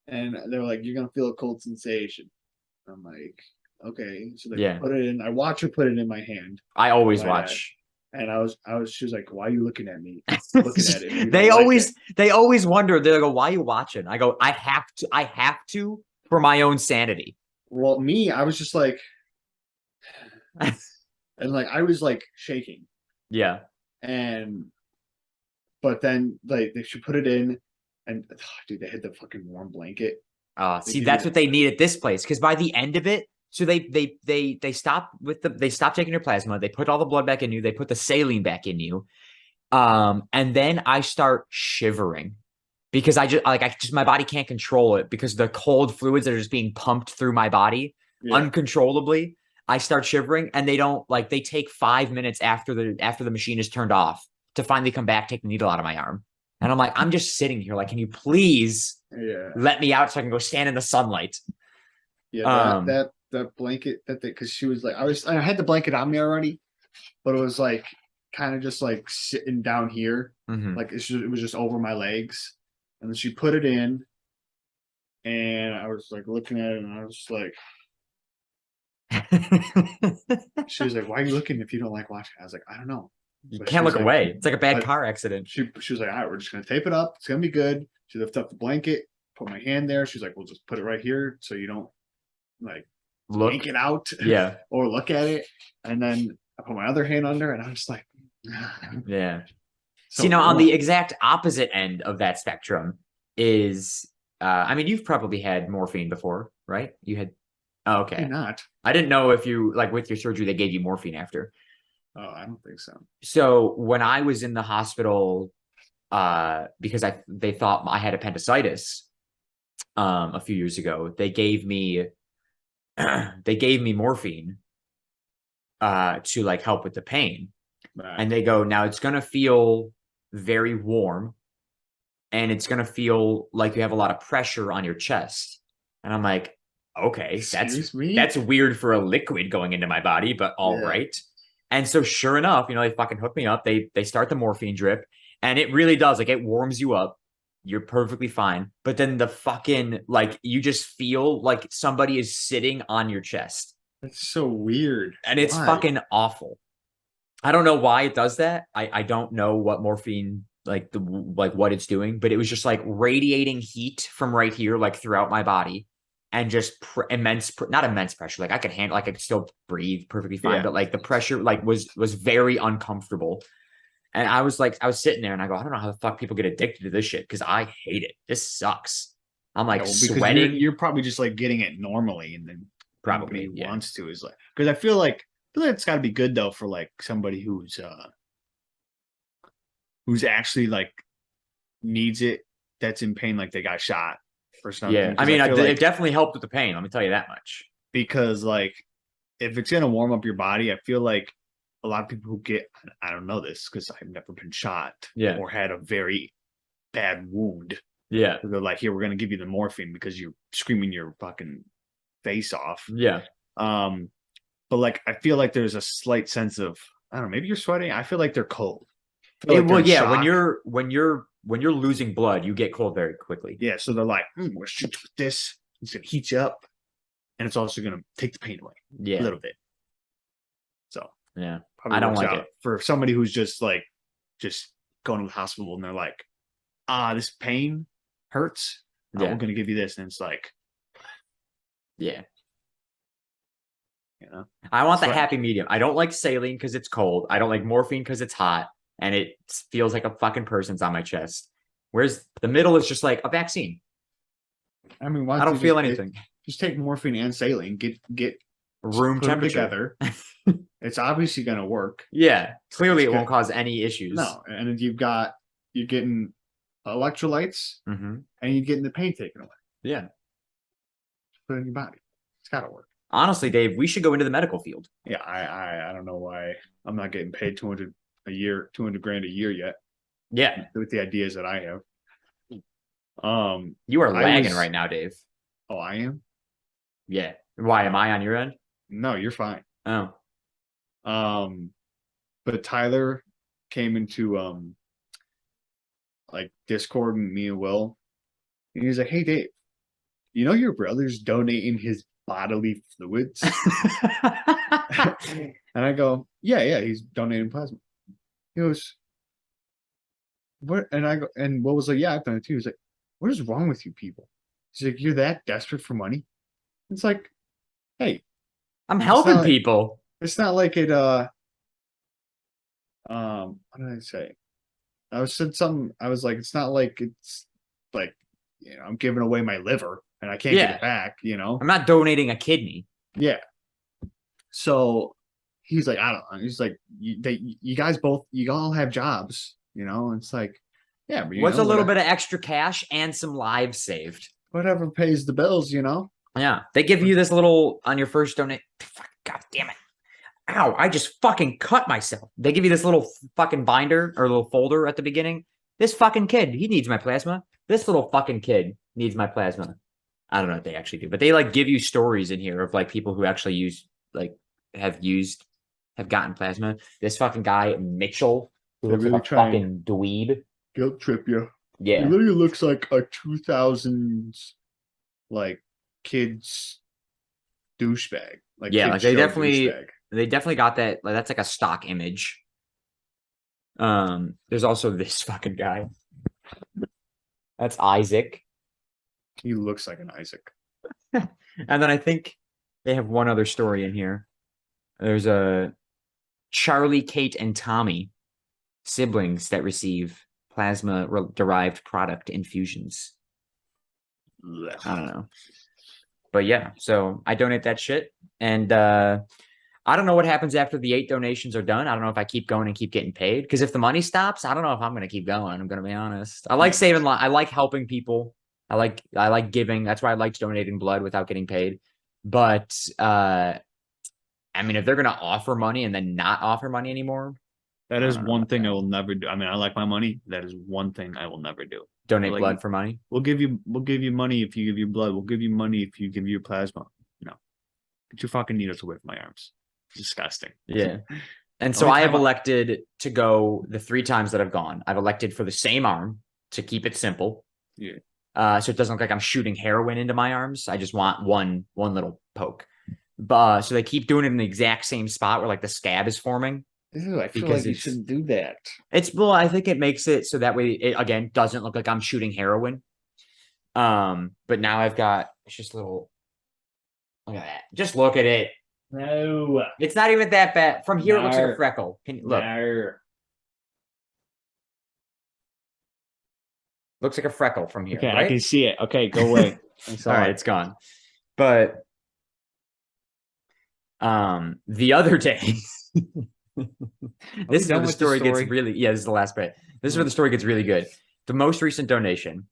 And they were like, you're gonna feel a cold sensation. I'm like, okay. So they put it in. I watch her put it in my hand. I always watch. And she was like, why are you looking at me? Looking at it. They always wonder. They go, why are you watching? I go, I have to for my own sanity. Well, I was just like, and like, I was like shaking. Yeah. But then like they should put it in and dude, they had the fucking warm blanket. See, that's what they need at this place. Cause by the end of it, so they stop taking your plasma. They put all the blood back in you. They put the saline back in you. And then I start shivering because my body can't control it because the cold fluids that are just being pumped through my body uncontrollably. I start shivering and they take 5 minutes after the machine is turned off to finally come back, take the needle out of my arm. And I'm like, I'm just sitting here. Like, can you please let me out so I can go stand in the sunlight? Yeah. That blanket because she was like, I had the blanket on me already, but it was like kind of just like sitting down here. Like it was just over my legs. And then she put it in and I was like looking at it and I was just like, she was like, why are you looking if you don't like watching? I was like, I don't know. You can't look away. It's like a bad car accident. She was like, all right, we're just going to tape it up. It's going to be good. She lifted up the blanket, put my hand there. She's like, we'll just put it right here so you don't like yank it out or look at it. And then I put my other hand under and I'm just like, yeah. So, see, now on the exact opposite end of that spectrum is, I mean, you've probably had morphine before, right? You had, okay. Maybe not. I didn't know if you, like with your surgery, they gave you morphine after. Oh, I don't think so. So when I was in the hospital, because they thought I had appendicitis, a few years ago, they gave me morphine, to like help with the pain. Right. And they go, now it's going to feel very warm and it's going to feel like you have a lot of pressure on your chest. And I'm like, okay, that's weird for a liquid going into my body, but all right. And so sure enough, they fucking hook me up. They start the morphine drip and it really does. Like it warms you up. You're perfectly fine. But then the fucking, like, you just feel like somebody is sitting on your chest. That's so weird. And it's fucking awful. I don't know why it does that. I don't know what morphine, like what it's doing, but it was just like radiating heat from right here, like throughout my body. And just not immense pressure. Like I could handle, like I could still breathe perfectly fine, but like the pressure, like was very uncomfortable. And I was sitting there and I go, I don't know how the fuck people get addicted to this shit because I hate it. This sucks. I'm like sweating. You're probably just like getting it normally, and then probably wants to is like because I feel like it's got to be good though for like somebody who's actually like needs it, that's in pain, like they got shot. Or something. Yeah, I mean, it definitely helped with the pain. Let me tell you that much. Because, like, if it's gonna warm up your body, I feel like a lot of people who I don't know this because I've never been shot or had a very bad wound. Yeah, they're like, here, we're gonna give you the morphine because you're screaming your fucking face off. Yeah. But like, I feel like there's a slight sense of I don't know. Maybe you're sweating. I feel like they're cold. Well, yeah. When you're losing blood, you get cold very quickly. Yeah, so they're like, we're shoot with this. It's gonna heat you up, and it's also gonna take the pain away a little bit. So yeah, I don't like it for somebody who's just going to the hospital and they're like, this pain hurts. We're gonna give you this, and it's like, yeah, I want the So- happy medium. I don't like saline because it's cold. I don't like morphine because it's hot, and it feels like a fucking person's on my chest. Whereas the middle is just like a vaccine. I mean, why I don't feel anything. Just take morphine and saline. Get Room put them temperature. together. It's obviously going to work. Yeah, clearly It's it won't good. cause any issues. No, and you're getting electrolytes, Mm-hmm. and you're getting the pain taken away. Yeah. Put it in your body. It's got to work. Honestly, Dave, we should go into the medical field. Yeah, I don't know why I'm not getting paid 200 grand a year yet Yeah, with the ideas that I have. you are I lagging was- right now, Dave. Oh, I am? Yeah. Why am I on your end? No, you're fine. Oh, But Tyler came into like Discord and me and Will, and he was like, "Hey Dave, you know your brother's donating his bodily fluids?" And I go, yeah, he's donating plasma. He goes, what? And I go, and Will was like, yeah, I've done it too. He's like, what is wrong with you people? He's like, you're that desperate for money? It's like, hey, I'm helping not like- people. it's not like it what did I say? I said something, I was like, it's not like it's like, I'm giving away my liver and I can't get Yeah. it back, I'm not donating a kidney. Yeah. So he's like, I don't know. He's like, you guys both, you all have jobs, and it's like, yeah, but What's a little bit of extra cash and some lives saved? whatever pays the bills, Yeah, they give you this little on your first donate. God damn it! Ow! I just fucking cut myself. They give you this little fucking binder or little folder at the beginning. This fucking kid, he needs my plasma. This little fucking kid needs my plasma. I don't know what they actually do, but they like give you stories in here of like people who actually have gotten plasma. This fucking guy Mitchell, who They're looks really like a trying. fucking dweeb. Guilt trip you. Yeah, He literally looks like a 2000s like kids douchebag. Like Yeah, kids like they show definitely- douchebag. they definitely got that. Like that's like a stock image. There's also this fucking guy. That's Isaac. He looks like an Isaac. And then I think they have one other story in here. There's a Charlie, Kate, and Tommy, siblings that receive plasma-derived product infusions. I don't know. But yeah, so I donate that shit. And I don't know what happens after the 8 donations are done. I don't know if I keep going and keep getting paid. Because if the money stops, I don't know if I'm going to keep going. I'm going to be honest. I like saving I like helping people. I like giving. That's why I liked donating blood without getting paid. But I mean, if they're going to offer money and then not offer money anymore, That I is don't know one about thing I that. will never do. I mean, I like my money. That is one thing I will never do. donate Like- blood for money. We'll give you money if you give your blood. We'll give you money if you give your plasma. No. Get your fucking needles away from my arms. Disgusting. Yeah. And so Only I have time I- elected to go the 3 times that I've gone. I've elected for the same arm to keep it simple. Yeah. So it doesn't look like I'm shooting heroin into my arms. I just want one little poke. But so they keep doing it in the exact same spot where like the scab is forming. Ew, I feel Because like you it's- shouldn't do that. I think it makes it so that way it again doesn't look like I'm shooting heroin. But now I've got it's just a little look at that. Just look at it. No. It's not even that bad. From here it looks like a No. freckle. Can you look? Looks like a freckle from here. Okay, right? I can see it. Okay, go away. All right, it's gone. But the other day, this is where done the with the story gets story? really this is the last bit. This is where the story gets really good. The most recent donation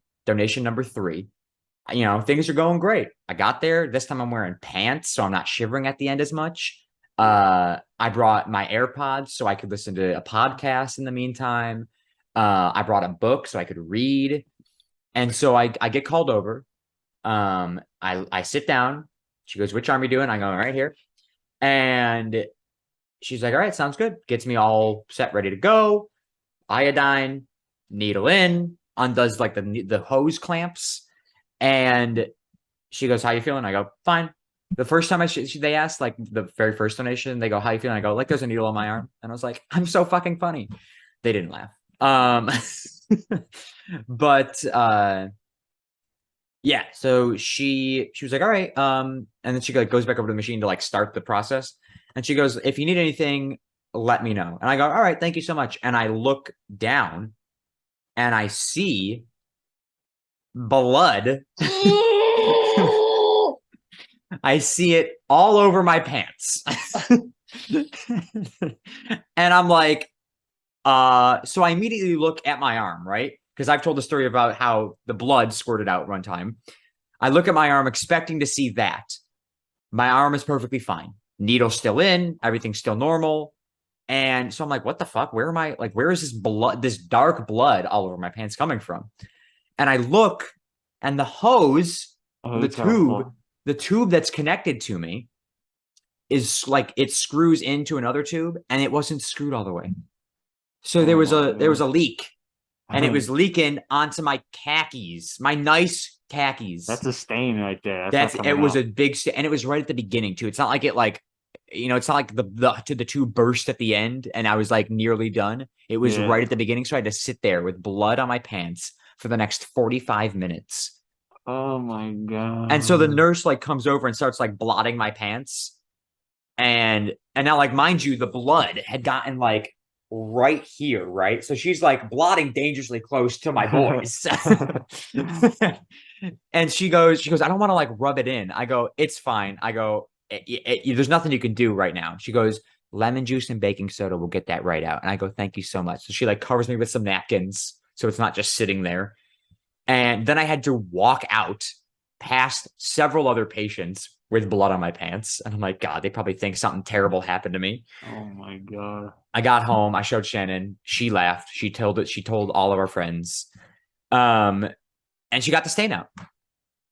number 3. Things are going great. I got there. This time I'm wearing pants, so I'm not shivering at the end as much. I brought my AirPods so I could listen to a podcast in the meantime. I brought a book so I could read. And so I get called over. I sit down. She goes, which arm are you doing? I go, right here. And she's like, all right, sounds good. Gets me all set, ready to go. Iodine, needle in, undoes like the hose clamps. And she goes, how you feeling? I go, fine. The first time they asked, like the very first donation, they go, how you feeling? I go, like there's a needle on my arm. And I was like, I'm so fucking funny. They didn't laugh. But Yeah. So she was like, all right. And then she like goes back over to the machine to like start the process. And she goes, if you need anything, let me know. And I go, all right, thank you so much. And I look down and I see blood. I see it all over my pants. And I'm like, so I immediately look at my arm, right? Because I've told the story about how the blood squirted out one time. I look at my arm expecting to see that. My arm is perfectly fine. Needle still in, everything's still normal. And so I'm like, what the fuck? Where am I? Like, where is this blood, this dark blood all over my pants coming from? And I look, and the hose, Oh, the it's awful. tube, the tube that's connected to me is like it screws into another tube, and it wasn't screwed all the way. So there Oh was my a God. leak, and it was leaking onto my khakis, my nice khakis. That's a stain right there. That's not it coming was out. a big and it was right at the beginning too. It's not like it like it's not like the tube burst at the end and I was like nearly done. It was Yeah. right at the beginning, so I had to sit there with blood on my pants for the next 45 minutes. Oh my God. And so the nurse like comes over and starts like blotting my pants. And now like mind you, the blood had gotten like right here, right? So she's like blotting dangerously close to my boys. And she goes, I don't want to like rub it in. I go, it's fine. I go, there's nothing you can do right now. She goes, lemon juice and baking soda will get that right out. And I go, thank you so much. So she like covers me with some napkins so it's not just sitting there. And then I had to walk out past several other patients with blood on my pants. And I'm like, God, they probably think something terrible happened to me. Oh my God. I got home. I showed Shannon. She laughed. She told all of our friends. And she got the stain out.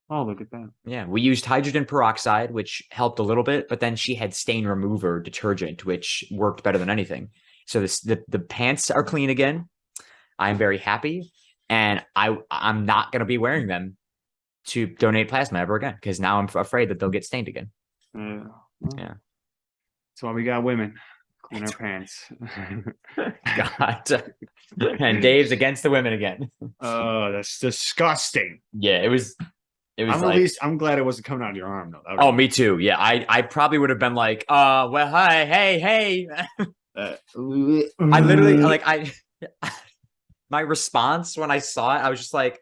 Oh, look at that. Yeah, we used hydrogen peroxide, which helped a little bit, but then she had stain remover detergent, which worked better than anything. So the pants are clean again. I'm very happy, and I'm not going to be wearing them to donate plasma ever again because now I'm afraid that they'll get stained again. Yeah. Yeah. That's why we got women. Clean our pants. God. And Dave's against the women again. Oh, that's disgusting. Yeah, it was I'm glad it wasn't coming out of your arm though. That Oh, would've me too. Yeah, I probably would have been like, well, hi, hey. been- I literally my response when I saw it, I was just like,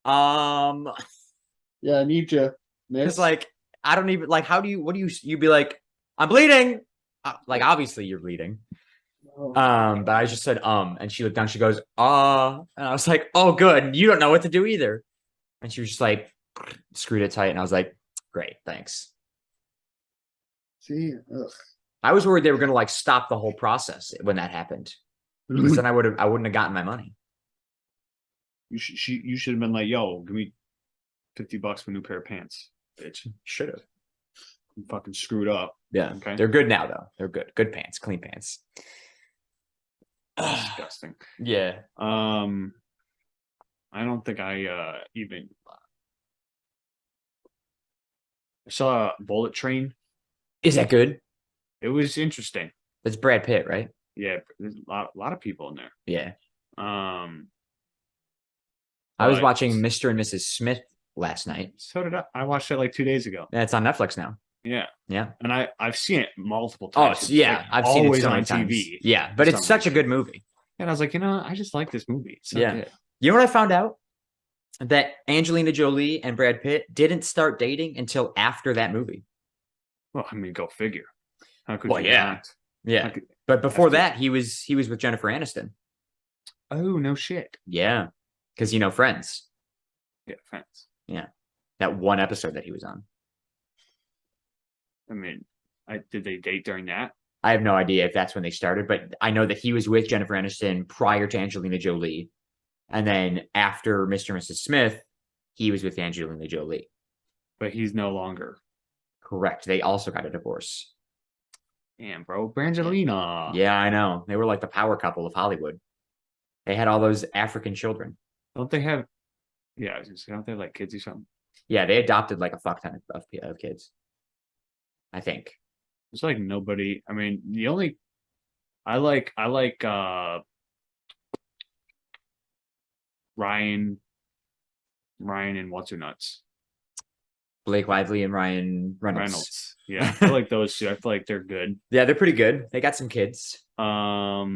yeah, I need you. it's like I don't even like you'd be like, I'm bleeding. Like obviously you're bleeding. But I just said and she looked down, she goes, and I was like, oh good, you don't know what to do either. And she was just like screwed it tight, and I was like, great, thanks. See, I was worried they were gonna like stop the whole process when that happened. Because then I wouldn't have gotten my money. you should have been like, yo, give me $50 for a new pair of pants, bitch. Should have. I'm fucking screwed up. Yeah. Okay. They're good now though. They're good. Good pants, clean pants. Disgusting. Yeah. I don't think I even I saw Bullet Train. Is that good? It was interesting. That's Brad Pitt, right? Yeah, there's a lot of people in there. Yeah. Um, I was but- watching Mr. and Mrs. Smith last night. So did I. I watched it like 2 days ago. Yeah, it's on Netflix now. Yeah, Yeah. and I've seen it multiple Oh, times. It's, yeah. like, I've seen it always so on many TV. times. Yeah, but For it's some such a reason. good movie. And I was like, I just like this movie. It's so Yeah. good. You know what I found out? That Angelina Jolie and Brad Pitt didn't start dating until after that movie. Well, I mean, go figure. How could Well, you yeah. not? Yeah. How could- But before After- that, he was with Jennifer Aniston. Oh no shit. Yeah. Because Friends. Yeah, friends. That one episode that he was on. I mean, did they date during that? I have no idea if that's when they started, but I know that he was with Jennifer Aniston prior to Angelina Jolie. And then after Mr. and Mrs. Smith, he was with Angelina Jolie. But he's no longer. Correct. They also got a divorce. Damn, bro, Brangelina. Yeah, I know. They were like the power couple of Hollywood. They had all those African children. Don't they have? Yeah, I was gonna say, don't they have like kids or something? Yeah, they adopted like a fuck ton of kids. I think. It's like nobody. I mean, the only I like Ryan and what's her nuts. Blake Lively and Ryan Reynolds. Reynolds. Yeah, I feel like those two. I feel like they're good. Yeah, they're pretty good. They got some kids. But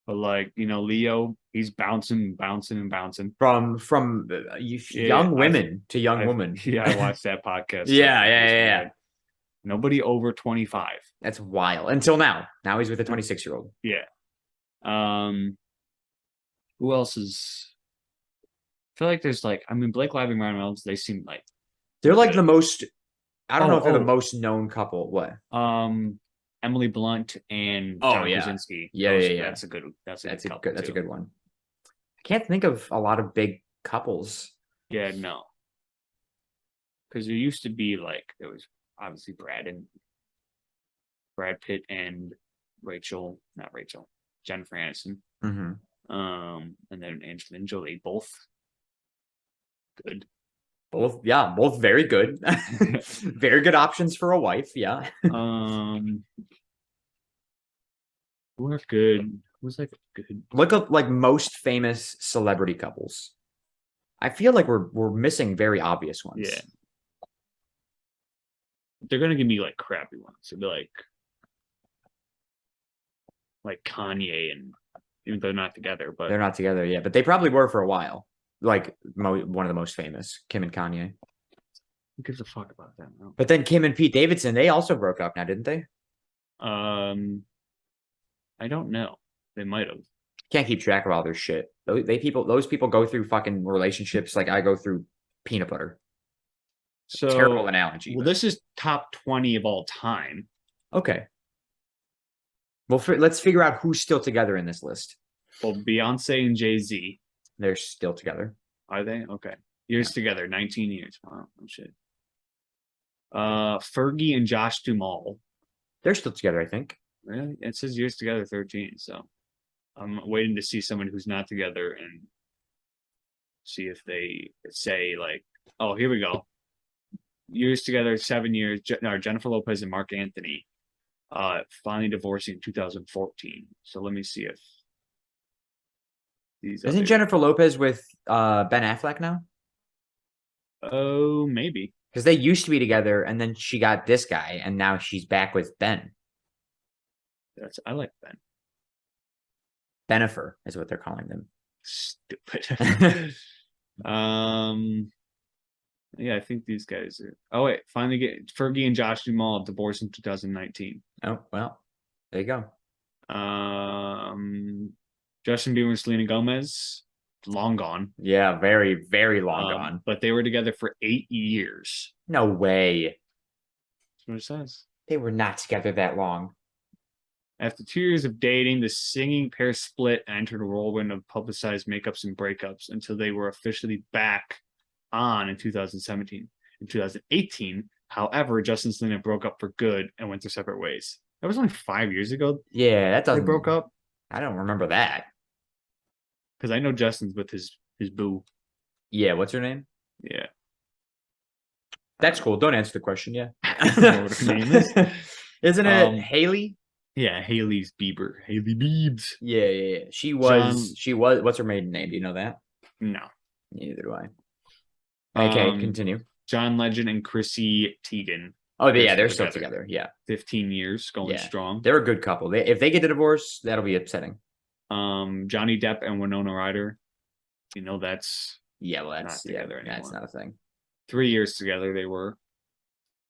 like Leo, he's bouncing. From young women to young women. Yeah, I watched that podcast. Yeah. Nobody over 25. That's wild. Until now. Now he's with a 26-year-old. Yeah. Who else is? I feel like there's Blake Lively and Ryan Reynolds. They seem like they're like the most. I don't know if they're the oh. most known couple. What? Emily Blunt and Oh, John yeah. Krasinski. Yeah. That's a good couple, That's a too. good one. I can't think of a lot of big couples. Yeah, no. Because there used to be there was obviously Brad Pitt and Jennifer Aniston. Mm-hmm. And then Angelina Jolie, both good. Both very good. Very good options for a wife. Yeah. Who are good? Who's good? Look up most famous celebrity couples. I feel like we're missing very obvious ones. Yeah. They're gonna give me crappy ones. It'd be like Kanye and even though they're not together, but They're not together yet, but they probably were for a while. One of the most famous, Kim and Kanye. who gives a fuck about that? No. But then Kim and Pete Davidson, they also broke up now, didn't they? I don't know. They might have. Can't keep track of all their shit. Those people go through fucking relationships like I go through peanut butter. So Terrible analogy. Well, but- this is top 20 of all time. Okay. Well, let's figure out who's still together in this list. Well, Beyonce and Jay-Z. They're still together. Are they? Okay. Years together, 19 years. Wow, oh shit. Fergie and Josh Duhamel. They're still together, I think. Really? It says years together, 13. So I'm waiting to see someone who's not together and see if they say oh, here we go. Years together, 7 years. Jennifer Lopez and Marc Anthony finally divorcing in 2014. So let me see if these Isn't Jennifer Lopez with Ben Affleck now? Oh, maybe. Because they used to be together, and then she got this guy, and now she's back with Ben. I like Ben. Benifer is what they're calling them. Stupid. Yeah, I think these guys are. Oh wait, finally get Fergie and Josh Duhamel divorced in 2019. Oh well, there you go. Justin Bieber and Selena Gomez, long gone. Yeah, very, very long gone. But they were together for 8 years. No way. That's what it says. They were not together that long. After 2 years of dating, the singing pair split and entered a whirlwind of publicized makeups and breakups until they were officially back on in 2017. In 2018, however, Justin and Selena broke up for good and went their separate ways. That was only 5 years ago. Yeah, that doesn't. They broke up. I don't remember that. Because I know Justin's with his boo. Yeah, what's her name? Yeah. That's cool. Don't answer the question. Yeah. I don't know what her name is. Isn't it Haley? Yeah, Haley's Bieber. Haley Biebs. Yeah. She was. What's her maiden name? Do you know that? No. Neither do I. Okay, continue. John Legend and Chrissy Teigen. Oh, yeah, they're still together. Yeah. 15 years, going strong. They're a good couple. If they get a divorce, that'll be upsetting. Johnny Depp and Winona Ryder. That's that's not together anymore. That's not a thing. 3 years together they were.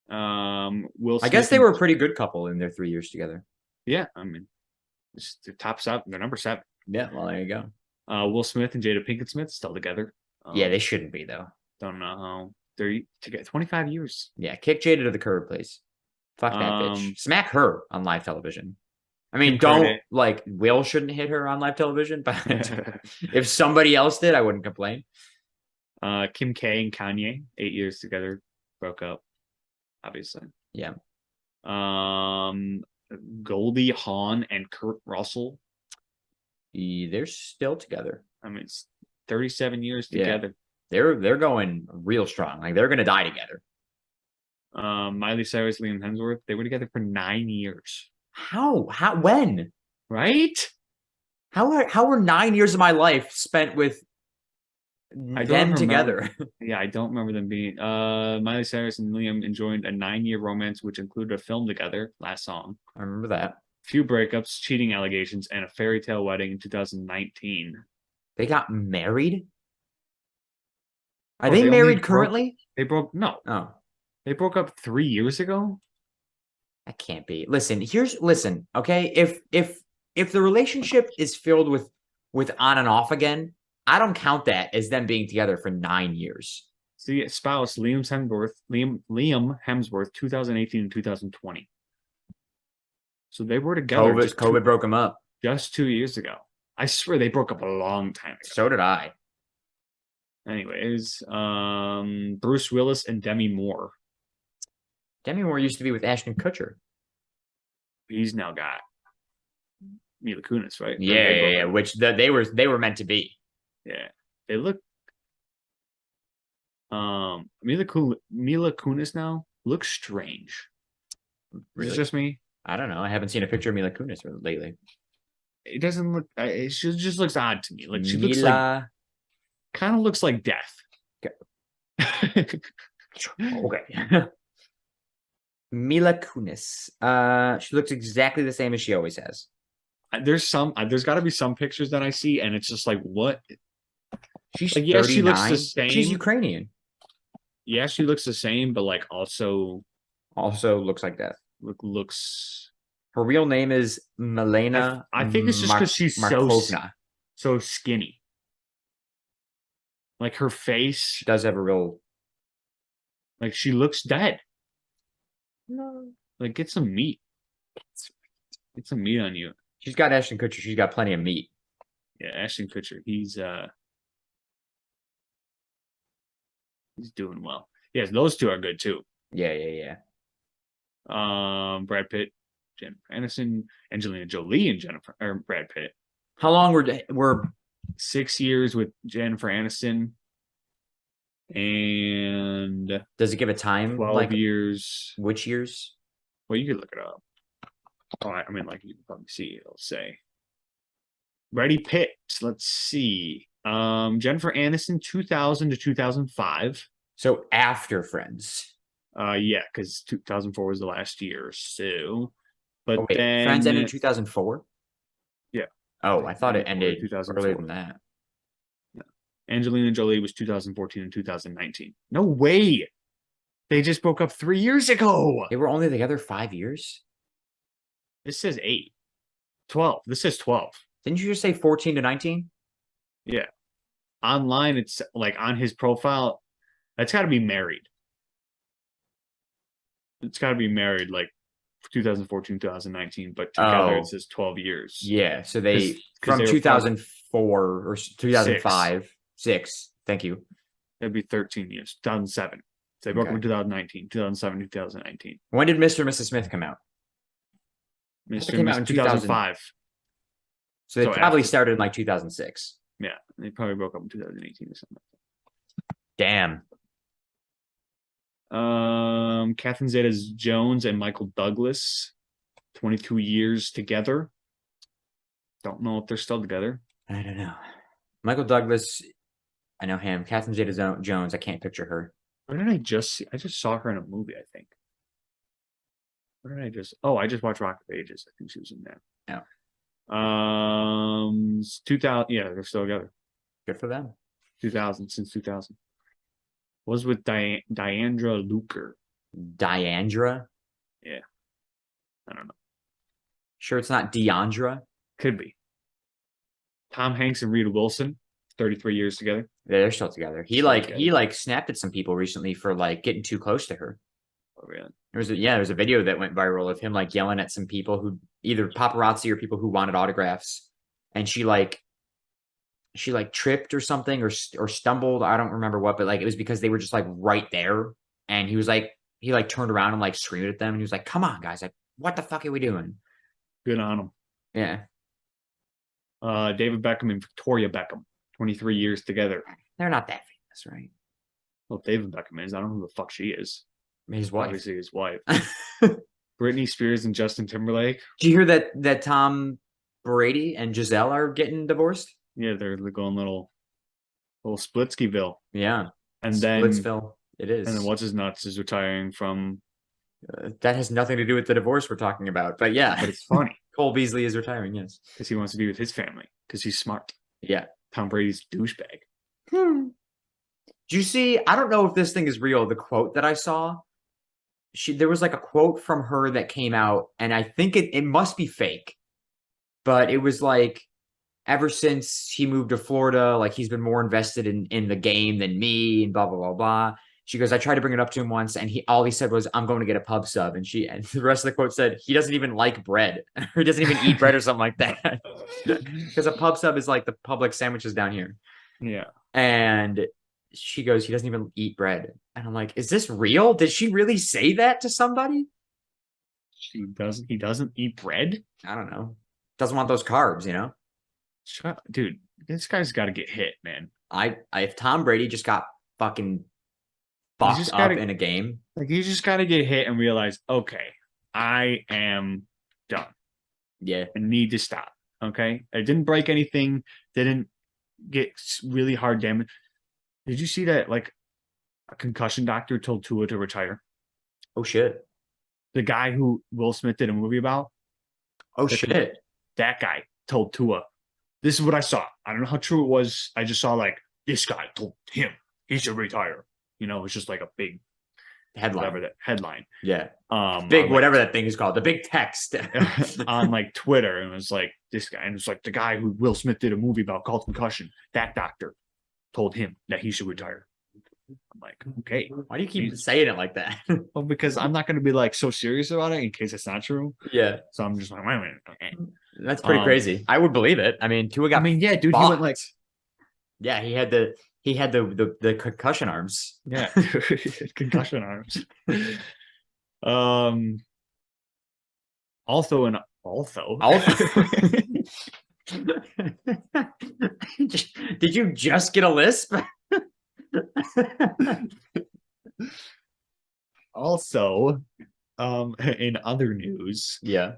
Will Smith I guess they were a pretty good couple in their 3 years together. Yeah, I mean, it's the top 7. They're number 7. Yeah, well, there you go. Will Smith and Jada Pinkett Smith still together. Yeah, they shouldn't be though. Don't know how. They're together 25 years. Yeah, kick Jada to the curb, please. Fuck that bitch. Smack her on live television. I mean, Will shouldn't hit her on live television, but if somebody else did, I wouldn't complain. Kim K and Kanye, 8 years together, broke up, obviously. Yeah. Goldie Hawn and Kurt Russell. They're still together. I mean, it's 37 years together. They're going real strong. Like they're gonna die together. Miley Cyrus, Liam Hemsworth, they were together for 9 years. How? When? Right? How were 9 years of my life spent with I don't them remember. together. Yeah, I don't remember them being. Miley Cyrus and Liam enjoyed a 9-year romance, which included a film together. Last song. I remember that. Few breakups, cheating allegations, and a fairy tale wedding in 2019. They got married. Are Oh, they they only married broke- currently? They broke. No, Oh, they broke up 3 years ago. that can't be. Listen, okay? If the relationship is filled with on and off again, I don't count that as them being together for 9 years. See, spouse Liam Hemsworth, 2018 and 2020. So they were together. COVID broke them up. Just 2 years ago. I swear they broke up a long time ago. So did I. Anyways, Bruce Willis and Demi Moore. Demi Moore used to be with Ashton Kutcher. He's now got Mila Kunis, right? Yeah. Which they were meant to be. Yeah, they look. Mila Kunis now looks strange. Really? Is it just me? I don't know. I haven't seen a picture of Mila Kunis lately. It doesn't look. It just looks odd to me. Like she looks like kind of looks like death. Okay. Mila Kunis. She looks exactly the same as she always has. There's got to be some pictures that I see, and it's just like, what? She's like, yeah, she looks the 39. same. She's Ukrainian. Yeah, she looks the same, but like also looks like death. Looks. Her real name is Milena. I think it's just because she's so skinny. Like her face, she does have a real. Like she looks dead. No. Like get some meat. Get some meat on you. She's got Ashton Kutcher. She's got plenty of meat. Yeah, Ashton Kutcher. He's doing well. Yes, those two are good too. Yeah. Brad Pitt, Jennifer Aniston, Angelina Jolie, and Brad Pitt. How long were 6 years with Jennifer Aniston, and does it give a time? 12 years. Which years? Well, you could look it up. Oh, I mean, like you can probably see it'll say. Ready Pitt. Let's see. Jennifer Aniston, 2000 to 2005. So after Friends. Yeah, because 2004 was the last year. So, but wait, then Friends ended in 2004. Yeah. Oh, I thought it ended 2004. earlier than that. Yeah. Angelina Jolie was 2014 and 2019. No way. They just broke up 3 years ago. They were only together 5 years. This says 8. 12. This says 12. Didn't you just say 14 to 19? Yeah. Online, it's like on his profile. That's got to be married. It's got to be married, like 2014, 2019, but together it says 12 years. Yeah, so they from 2004 or 2005, 6. Thank you. That'd be 13 years. 2007. So they broke up in 2019, 2007, 2019. When did Mr. and Mrs. Smith come out? Mr. came out in 2005. So they probably started in like 2006. Yeah, they probably broke up in 2018 or something. Damn. Catherine Zeta-Jones and Michael Douglas, 22 years together. Don't know if they're still together. I don't know. Michael Douglas, I know him. Catherine Zeta-Jones, I can't picture her. What did I just see? I just saw her in a movie, I think. What did I just? Oh, I just watched Rock of Ages. I think she was in there. Yeah. 2000. Yeah, they're still together. Good for them. 2000 since 2000. Was with Diandra Luker. Diandra? Yeah. I don't know. Sure, it's not Deandra. Could be. Tom Hanks and Rita Wilson, 33 years together. Yeah, they're still together. He snapped at some people recently for like getting too close to her. Oh, really? There was a video that went viral of him like yelling at some people who either paparazzi or people who wanted autographs, and she tripped or something or stumbled. I don't remember what, but like it was because they were just like right there, and he turned around and like screamed at them, and he was like, "Come on, guys! Like, what the fuck are we doing?" Good on him. Yeah. David Beckham and Victoria Beckham, 23 years together. They're not that famous, right? Well, David Beckham is. I don't know who the fuck she is. His wife. Obviously his wife. Britney Spears and Justin Timberlake. Did you hear that Tom Brady and Giselle are getting divorced? Yeah, they're going little Little Splitskyville. Yeah. And then Splitsville. It is. and then what's his nuts is retiring from. That has nothing to do with the divorce we're talking about. But yeah. But it's funny Cole Beasley is retiring, yes. because he wants to be with his family because he's smart. Yeah. Tom Brady's douchebag. Do you see? I don't know if this thing is real. The quote that I saw, there was like a quote from her that came out, and I think it must be fake. But it was like, ever since he moved to Florida, like he's been more invested in the game than me, and blah blah blah blah. She goes, I tried to bring it up to him once, and all he said was, I'm going to get a pub sub. And the rest of the quote said, he doesn't even like bread. Or he doesn't even eat bread or something like that. Because a pub sub is like the Publix sandwiches down here. Yeah. And she goes, he doesn't even eat bread. And I'm like, is this real? Did she really say that to somebody? He doesn't eat bread? I don't know. Doesn't want those carbs, you know? Dude, this guy's got to get hit, man. If Tom Brady just got fucking fucked up in a game. Like, you just got to get hit and realize, okay, I am done. Yeah. I need to stop. Okay. I didn't break anything. Didn't get really hard damage. Did you see that, like, a concussion doctor told Tua to retire? Oh, shit. The guy who Will Smith did a movie about? Oh, shit. That guy told Tua. This is what I saw. I don't know how true it was. I just saw, like, this guy told him he should retire. You know, it's just like a big headline. Whatever that headline. Yeah. Big, whatever that thing is called. The big text. On, like, Twitter. And it was like, this guy. And it's like the guy who Will Smith did a movie about called Concussion. That doctor told him that he should retire. I'm like, okay. Why do you keep saying it like that? Well, because I'm not going to be, like, so serious about it in case it's not true. Yeah. So I'm just like, wait a minute. Okay. That's pretty crazy. I would believe it. I mean, Tua got. Yeah, dude. Fucked. He went like. Yeah, he had the concussion arms. Yeah, concussion arms. Also. Did you just get a lisp? Also, in other news, yeah,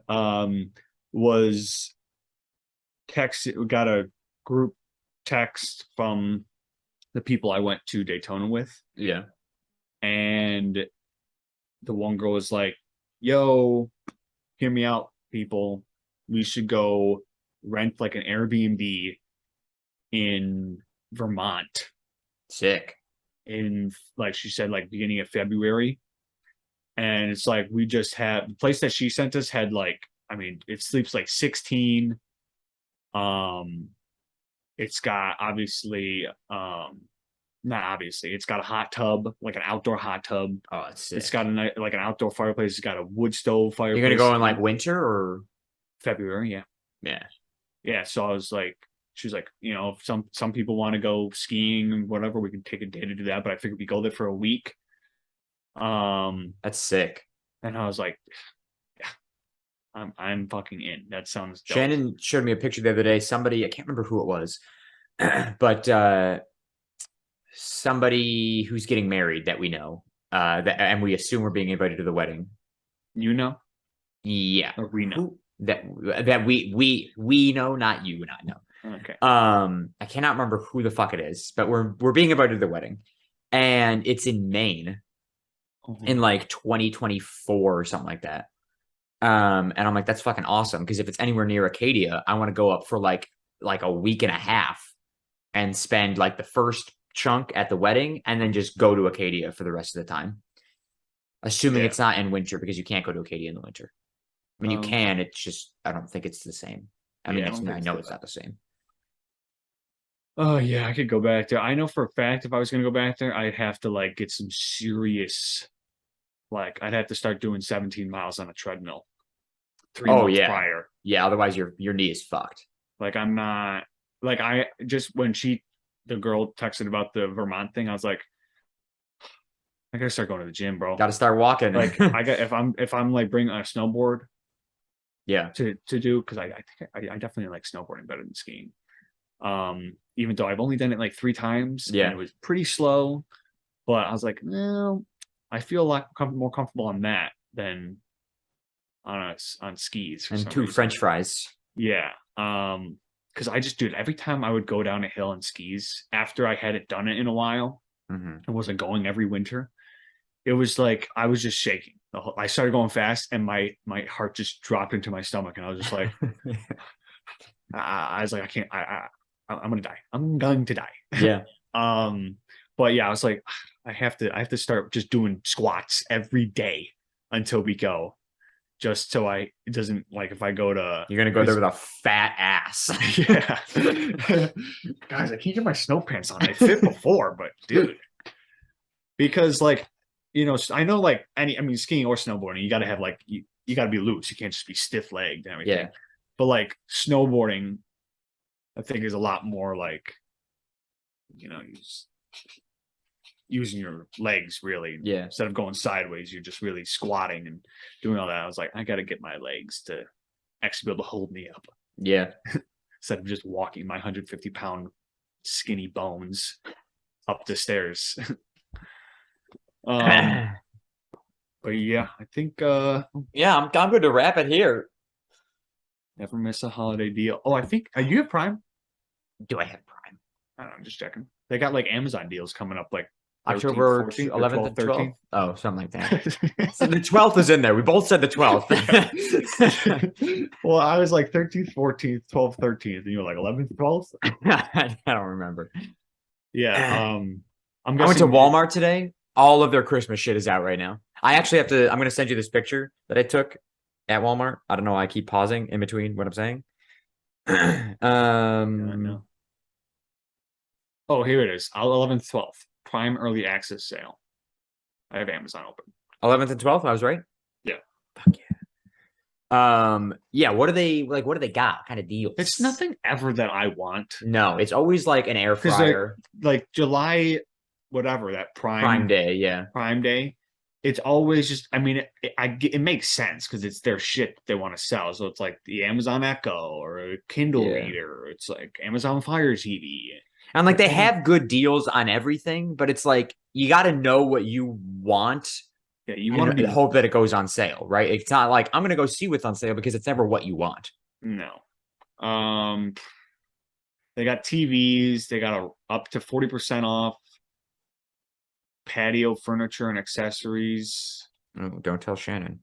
was text. We got a group text from the people I went to Daytona with. Yeah, and the one girl was like, "Yo, hear me out, people. We should go rent like an Airbnb in Vermont." Sick. In, like, she said, like, beginning of February. And it's like, we just had the place that she sent us had, like, I mean, it sleeps like 16. It's got obviously, not obviously, it's got a hot tub, like an outdoor hot tub. Oh, it's sick. It's got like an outdoor fireplace. It's got a wood stove fireplace. You're gonna go in like winter or February? Yeah. Yeah. Yeah. So I was like, she's like, you know, some people want to go skiing and whatever. We can take a day to do that, but I figured we go there for a week. That's sick. And I was like, yeah, I'm fucking in. That sounds dope. Shannon showed me a picture the other day. Somebody, I can't remember who it was, but somebody who's getting married that we know, and we assume we're being invited to the wedding. You know? Yeah. Or we know. That we know, not you and I know. Okay. I cannot remember who the fuck it is, but we're being invited to the wedding, and it's in Maine, in like 2024 or something like that. And I'm like, that's fucking awesome, because if it's anywhere near Acadia, I want to go up for like a week and a half and spend like the first chunk at the wedding, and then just go to Acadia for the rest of the time. Assuming it's not in winter, because you can't go to Acadia in the winter. I mean, you can. It's just, I don't think it's the same. I mean, I know it's not the same. Oh, yeah, I could go back there. I know for a fact if I was going to go back there, I'd have to, like, get some serious, like, I'd have to start doing 17 miles on a treadmill 3 months prior. Yeah, otherwise your knee is fucked. Like, I'm not, like, I just, when the girl texted about the Vermont thing, I was like, I gotta start going to the gym, bro. Gotta start walking. Like, if I'm like bringing a snowboard, to do, because I think I definitely like snowboarding better than skiing. Even though I've only done it like 3 times, and it was pretty slow, but I was like, no, I feel a lot more comfortable on that than on skis. And 2 French fries. Yeah. because I just, dude, every time I would go down a hill on skis after I hadn't done it in a while, I wasn't going every winter. It was like I was just shaking. I started going fast, and my heart just dropped into my stomach, and I was just like, I was like, I can't. I'm gonna die. I'm going to die. Yeah. But yeah, I was like, I have to start just doing squats every day until we go, just so it doesn't, like, if I go to, You're gonna go there with a fat ass. yeah, guys, I can't get my snow pants on. They fit before, but dude, because like, I know, like, skiing or snowboarding, you got to have like you got to be loose. You can't just be stiff legged and everything. Yeah. But like snowboarding, I think is a lot more like, using your legs really. Yeah. Instead of going sideways, you're just really squatting and doing all that. I was like, I got to get my legs to actually be able to hold me up. Yeah. Instead of just walking my 150-pound skinny bones up the stairs. But yeah, I think yeah, I'm good to wrap it here. never miss a holiday deal. Oh, I think you have Prime? Do I have Prime? I don't know, I'm just checking. They got like Amazon deals coming up, like October 14th, 11th and 12th. 13th. Oh, something like that. So the 12th is in there. We both said the 12th. Well, I was like 13th, 14th, 12th, 13th, and you were like 11th, 12th. I don't remember. Yeah. I went to Walmart today. All of their Christmas shit is out right now. I actually have to. I'm going to send you this picture that I took at Walmart. I don't know why I keep pausing in between what I'm saying. No. Oh, here it is. 11th, 12th. Prime early access sale. I have Amazon open. 11th and 12th. I was right. Yeah. Fuck yeah. Yeah. What do they like? What do they got? What kind of deals? It's nothing ever that I want. No, it's always like an air fryer. Like July, whatever, that Prime Day. Yeah. Prime Day. It's always just, it makes sense because it's their shit they want to sell. So it's like the Amazon Echo or a Kindle reader. It's like Amazon Fire TV. And like they have good deals on everything, but it's like you got to know what you want. Yeah, you want to hope that it goes on sale, right? It's not like I'm going to go see what's on sale because it's never what you want. No. They got TVs. They got up to 40% off patio furniture and accessories. Oh, don't tell Shannon.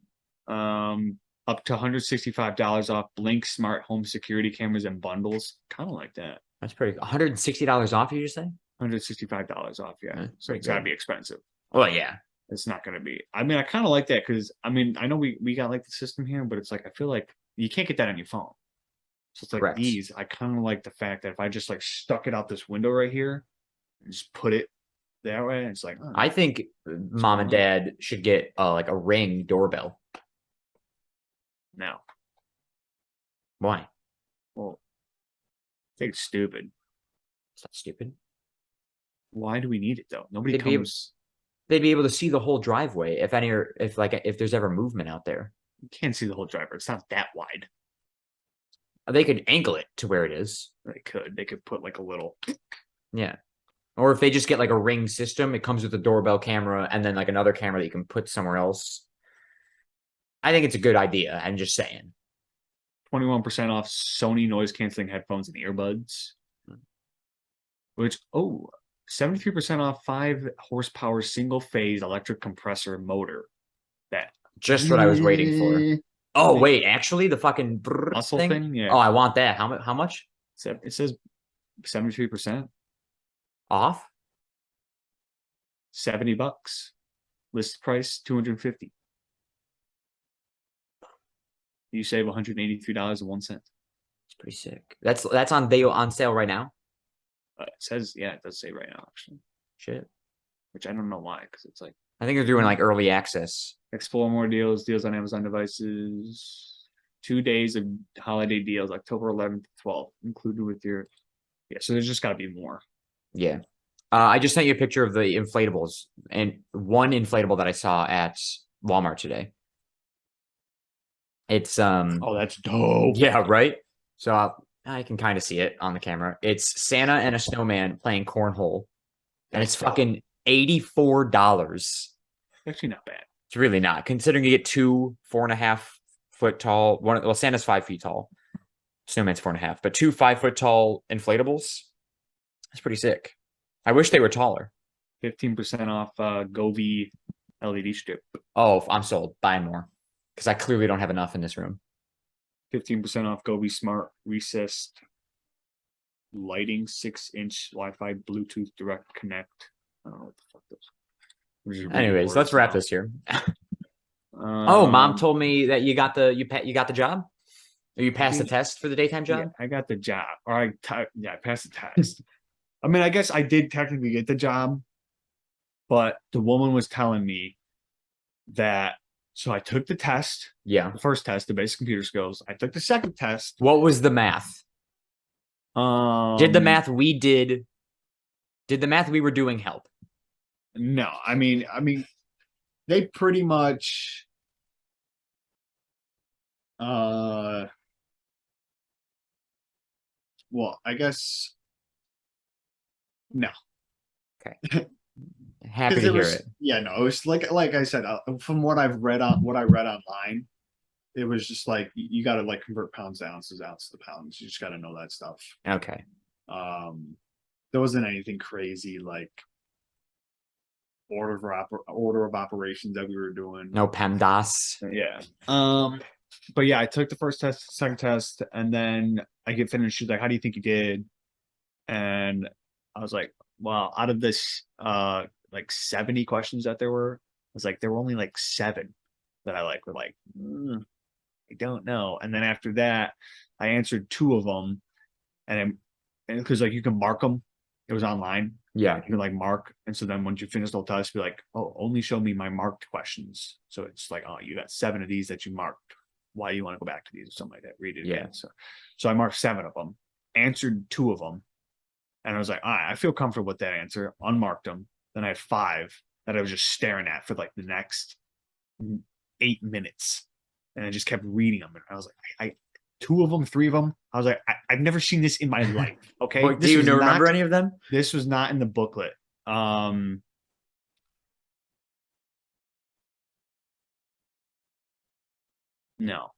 Up to $165 off Blink smart home security cameras and bundles. Kind of like that. That's pretty. $160 off, you just say? $165 off, yeah. So it's gotta be expensive. Well, yeah. It's not gonna be. I kind of like that because I know we got like the system here, but it's like I feel like you can't get that on your phone. So it's like Correct. these. I kind of like the fact that if I just like stuck it out this window right here and just put it that way, it's like I think mom and dad should get like a Ring doorbell. No. Why? Well, I think it's stupid. It's not stupid. Why do we need it though? Nobody They'd comes. They'd be able to see the whole driveway if there's ever movement out there. You can't see the whole driver. It's not that wide. They could angle it to where it is. They could. They could put like a little. Yeah. Or if they just get like a Ring system, it comes with a doorbell camera and then like another camera that you can put somewhere else. I think it's a good idea. I'm just saying. 21% off Sony noise canceling headphones and earbuds. Which 73% off 5 horsepower single phase electric compressor motor. That just what I was waiting for. Oh wait, actually the fucking muscle thing? Yeah. Oh, I want that. How much? It says 73% off. $70. List price $250. You save $183.01. It's pretty sick. That's on sale right now. It says, yeah, it does say right now, actually. Shit. Which I don't know why, because it's like I think they're doing like early access. Explore more deals on Amazon devices. 2 days of holiday deals, October 11th to 12th, included with your. Yeah, so there's just got to be more. Yeah. I just sent you a picture of the inflatables and one inflatable that I saw at Walmart today. It's Oh, that's dope. Yeah, right. So I can kind of see it on the camera. It's Santa and a snowman playing cornhole, and it's fucking $84. Actually, not bad. It's really not, considering you get 2 4.5 foot tall. Santa's 5 feet tall, Snowman's 4.5, but 2 5-foot tall inflatables. That's pretty sick. I wish they were taller. 15% off Govee LED strip. Oh, I'm sold. Buy more. Because I clearly don't have enough in this room. 15% off Govee Smart Recessed Lighting 6-inch Wi-Fi Bluetooth Direct Connect. I don't know what the fuck those. Anyways, let's wrap this here. Oh, mom told me that you got the job? Or you passed the test for the daytime job? Yeah, I got the job. Or I passed the test. I mean, I guess I did technically get the job, but the woman was telling me that. So I took the test. Yeah. The first test, the basic computer skills. I took the second test. What was the math? Did the math we were doing help? No, I mean, they pretty much. Well, I guess no. Okay. Happy to hear it. Yeah, no, it was like I said, from what I read online, it was just like you got to like convert pounds to ounces, ounces to pounds. You just got to know that stuff. Okay. There wasn't anything crazy like order of operations that we were doing. No PEMDAS. Yeah. But yeah, I took the first test, second test, and then I get finished. She's like, "How do you think you did?" And I was like, "Well, out of this, like 70 questions that there were, I was like, there were only like 7 that I were like, I don't know." And then after that, I answered 2 of them, and because like you can mark them, it was online. Yeah. You can like mark, and so then once you finish the whole test, be like, "Oh, only show me my marked questions." So it's like, "Oh, you got 7 of these that you marked. Why do you want to go back to these or something like that?" Read it again. So I marked 7 of them, answered 2 of them, and I was like, "All right, I feel comfortable with that answer." Unmarked them. Then I had 5 that I was just staring at for like the next 8 minutes, and I just kept reading them. And I was like, 2 of them, 3 of them. I was like, I've never seen this in my life. Okay, Well, do you remember any of them? This was not in the booklet. No.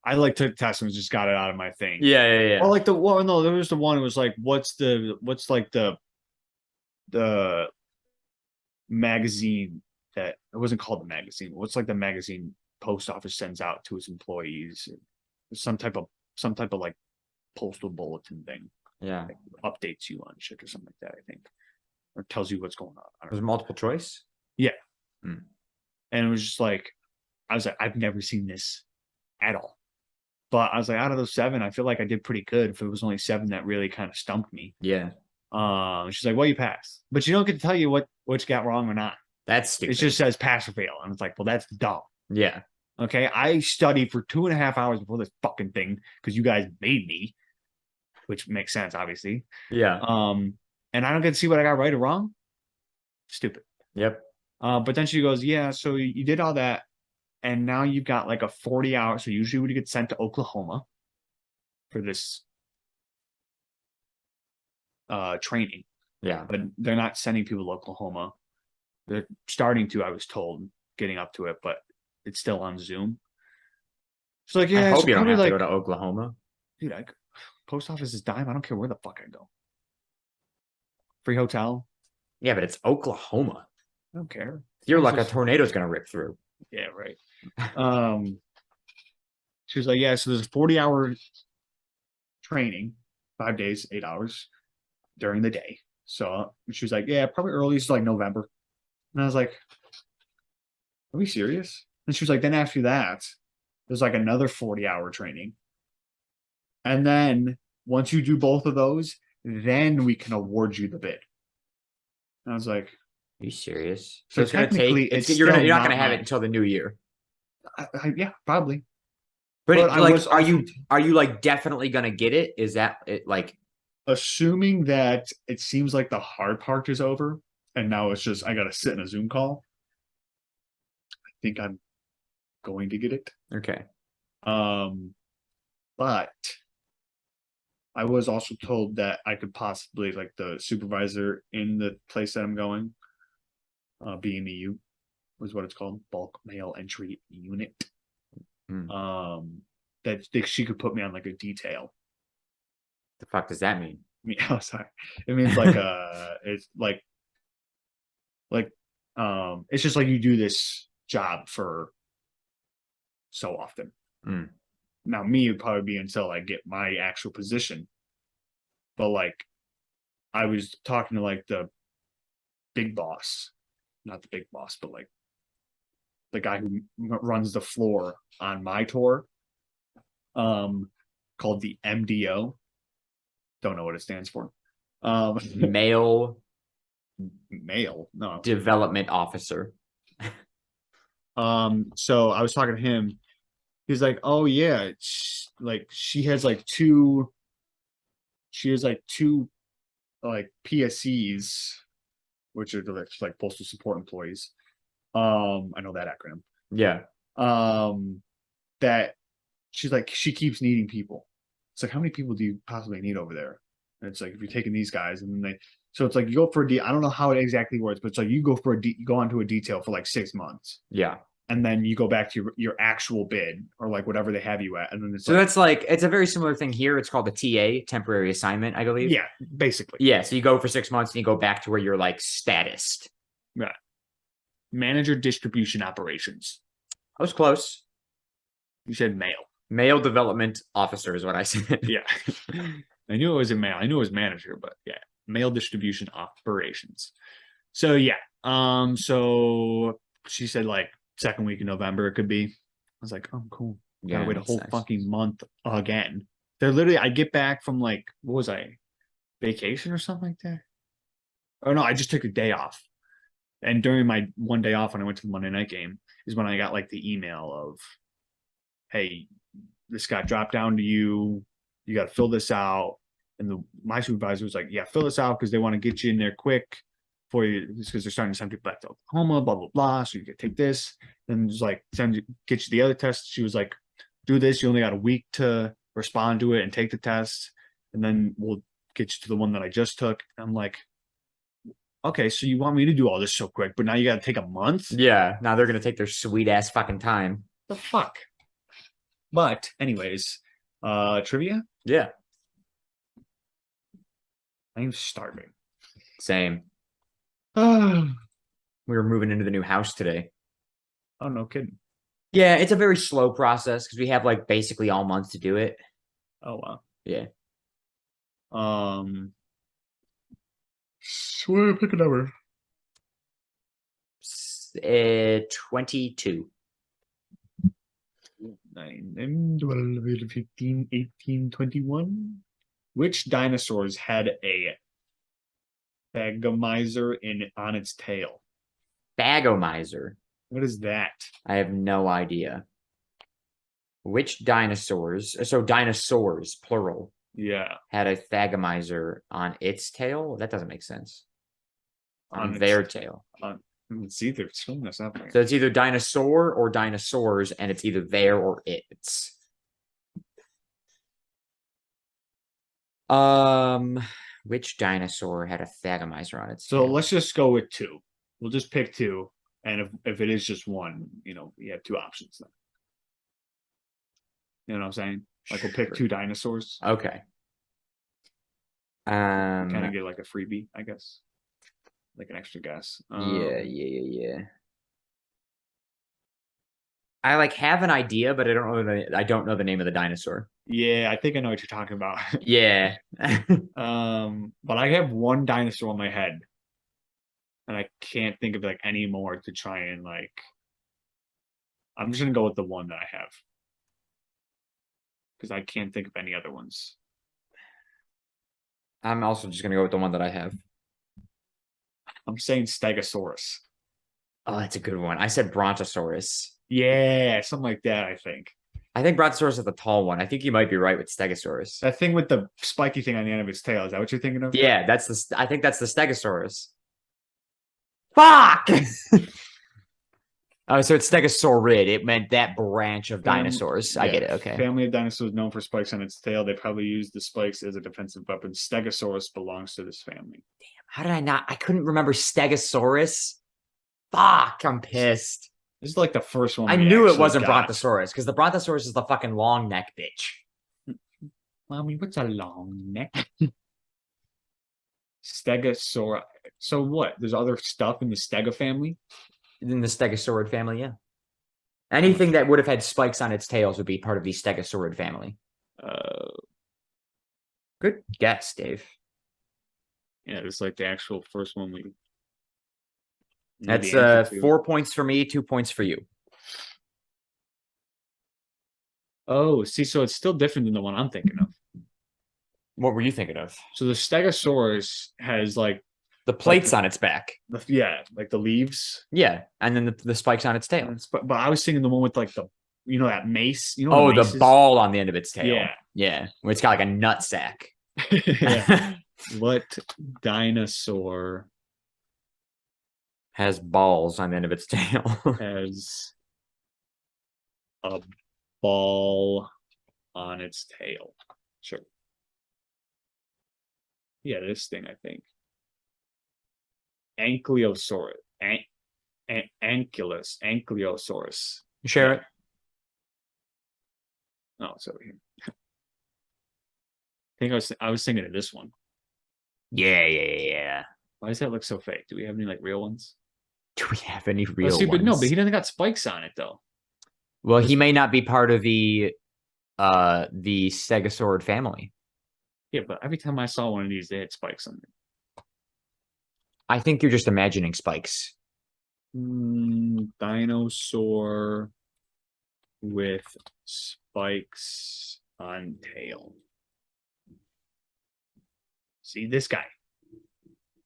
I like took the test and just got it out of my thing. Yeah. Or like no, there was the one. It was like, what's like the magazine that it wasn't called the magazine. What's like the magazine post office sends out to its employees? Some type of like postal bulletin thing. Yeah. Like updates you on shit or something like that, I think. Or tells you what's going on. It was multiple choice? Yeah. Mm. And it was just like, I was like, I've never seen this at all. But I was like, out of those 7, I feel like I did pretty good. If it was only 7 that really kind of stumped me. Yeah. She's like, "Well, you passed," but you don't get to tell you what you got wrong or not. That's stupid. It just says pass or fail, and it's like, well, that's dumb. Yeah. Okay, I studied for 2.5 hours before this fucking thing because you guys made me, which makes sense, obviously. Yeah. And I don't get to see what I got right or wrong. Stupid. Yep. But then she goes, "Yeah, so you did all that, and now you've got like a 40-hour. So usually we get sent to Oklahoma for this training. Yeah. But they're not sending people to Oklahoma. They're starting to, I was told, getting up to it, but it's still on Zoom." She's like, "Yeah, I hope you don't have like, to go to Oklahoma. Dude, post office is dime. I don't care where the fuck I go. Free hotel. Yeah, but it's Oklahoma. I don't care. You're like a tornado's gonna rip through. Yeah, right. She was like, "Yeah, so there's a 40-hour training, 5 days, 8 hours during the day." So she was like, "Yeah, probably earliest like November." And I was like, "Are we serious?" And she was like, "Then after that, there's like another 40-hour training. And then once you do both of those, then we can award you the bid." And I was like, "Are you serious?" So it's gonna technically, take. it's You're not still gonna not have it mine. until the new year. Yeah, probably. But But I like, was are you also- like definitely gonna get it? Is that it? Like, Assuming that it seems like the hard part is over, and now it's just I gotta sit in a Zoom call. I think I'm going to get it. okay. But I was also told that I could possibly, like, the supervisor in the place that I'm going, BMEU was what it's called, bulk mail entry unit. Hmm. that she could put me on like a detail. The fuck does that mean? Oh, sorry. It means like it's like it's just like you do this job for so often. Mm. Now me would probably be until I get my actual position. But like I was talking to like the big boss, not the big boss, but like the guy who runs the floor on my tour, called the MDO. Don't know what it stands for. Male Male, no. development officer. So I was talking to him. He's like, "Oh yeah, like she has like two like PSEs, which are like postal support employees. I know that acronym. Yeah. That she's like she keeps needing people. It's like, how many people do you possibly need over there? And it's like if you're taking these guys, and then so it's like you go for I don't know how it exactly works, but it's like you go for you go onto a detail for like 6 months. Yeah. And then you go back to your actual bid or like whatever they have you at, and then it's So like, that's like it's a very similar thing here. It's called the TA, temporary assignment, I believe. yeah, basically. Yeah. So you go for 6 months and you go back to where you're like statist. Yeah. Manager distribution operations. I was close. You said male. Male development officer is what I said. Yeah. I knew it was a male. I knew it was manager, but yeah, male distribution operations. So yeah. So she said like second week in November it could be. I was like, oh cool. Gotta wait a whole fucking month again. They're literally I get back from like what was I? Vacation or something like that? Oh no, I just took a day off. And during my one day off when I went to the Monday night game is when I got like the email of, hey, this got dropped down to you. You got to fill this out. And my supervisor was like, yeah, fill this out because they want to get you in there quick for you because they're starting to send people back to Oklahoma, blah, blah, blah. So you can take this. And just like get you the other test. She was like, do this. You only got a week to respond to it and take the test. And then we'll get you to the one that I just took. And I'm like, okay, so you want me to do all this so quick, but now you got to take a month? Yeah. Now they're going to take their sweet ass fucking time. The fuck? But anyways, trivia? Yeah. I'm starving. Same. Oh, We were moving into the new house today. no kidding. Yeah. It's a very slow process because we have like basically all month to do it. Oh, wow. Yeah. So pick a number. 22. 9 and 12, 15, 18, 21. Which dinosaurs had a thagomizer on its tail? Thagomizer. What is that? I have no idea. Which dinosaurs, so dinosaurs, plural, Yeah. had a thagomizer on its tail? That doesn't make sense. On its- their tail. It's either it's showing us up. So it's either dinosaur or dinosaurs, and it's either there or it's. Which dinosaur had a thagomizer on its So tail? let's just go with 2. We'll just pick 2. And if it is just one, you have 2 options then. You know what I'm saying? Like we'll pick 2 dinosaurs. Okay. Kind of get like a freebie, I guess. Like an extra guess. Yeah. I like have an idea, but I don't know the name of the dinosaur. Yeah, I think I know what you're talking about. Yeah. But I have one dinosaur in my head. And I can't think of like any more to try and like I'm just gonna go with the one that I have. Because I can't think of any other ones. I'm also just gonna go with the one that I have. I'm saying Stegosaurus. Oh, that's a good one. I said Brontosaurus. Yeah, something like that, I think. I think Brontosaurus is the tall one. I think you might be right with Stegosaurus. That thing with the spiky thing on the end of its tail, is that what you're thinking of? Yeah, I think that's the Stegosaurus. Fuck! Oh, so it's Stegosaurid. It meant that branch of dinosaurs. I get it. Okay. Family of dinosaurs known for spikes on its tail. They probably use the spikes as a defensive weapon. Stegosaurus belongs to this family. How did I not? I couldn't remember Stegosaurus. Fuck, I'm pissed. This is like the first one. I we knew it actually wasn't got. Brontosaurus because the Brontosaurus is the fucking long neck bitch. Mommy, what's a long neck? Stegosaur. So what? There's other stuff in the Stega family? In the Stegosaurid family, yeah. Anything that would have had spikes on its tails would be part of the Stegosaurid family. Good guess, Dave. Yeah, it's like the actual first one we. That's the answer to. 4 points for me, 2 points for you. Oh, see, so it's still different than the one I'm thinking of. What were you thinking of? So the Stegosaurus has like The plates on its back. like the leaves. Yeah, and then the spikes on its tail. But I was thinking the one with like the that mace. You know Oh, what the mace is? ball on the end of its tail. Yeah. Yeah. Where it's got like a nut sack. Yeah. What dinosaur Has balls on the end of its tail. has a ball on its tail? Sure. Yeah, this thing, I think. Ankylosaurus. Ankylosaurus. Share it. Oh, it's over here. I was thinking of this one. Yeah. Why does that look so fake? Do we have any like real ones? Do we have any real But no, ones? but he doesn't got spikes on it though. Well, he may not be part of the Stegosaurid family. Yeah, but every time I saw one of these, they had spikes on it. I think you're just imagining spikes. Dinosaur with spikes on tail. See this guy.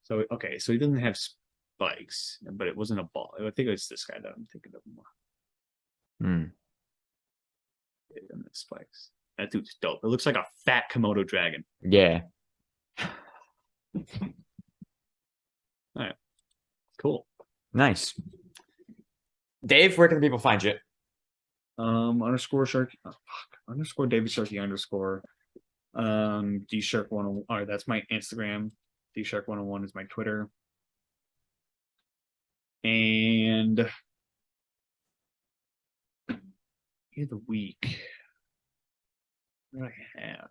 So okay, so he doesn't have spikes, but it wasn't a ball. I think it's this guy that I'm thinking of more. It doesn't have spikes. That dude's dope. It looks like a fat Komodo dragon. Yeah. All right. Cool. Nice. Dave, where can people find you? Underscore Sharky. Underscore David Sharky underscore. D Shark 101. All right, that's my Instagram. D Shark 101 is my Twitter. And in the week, what do I have?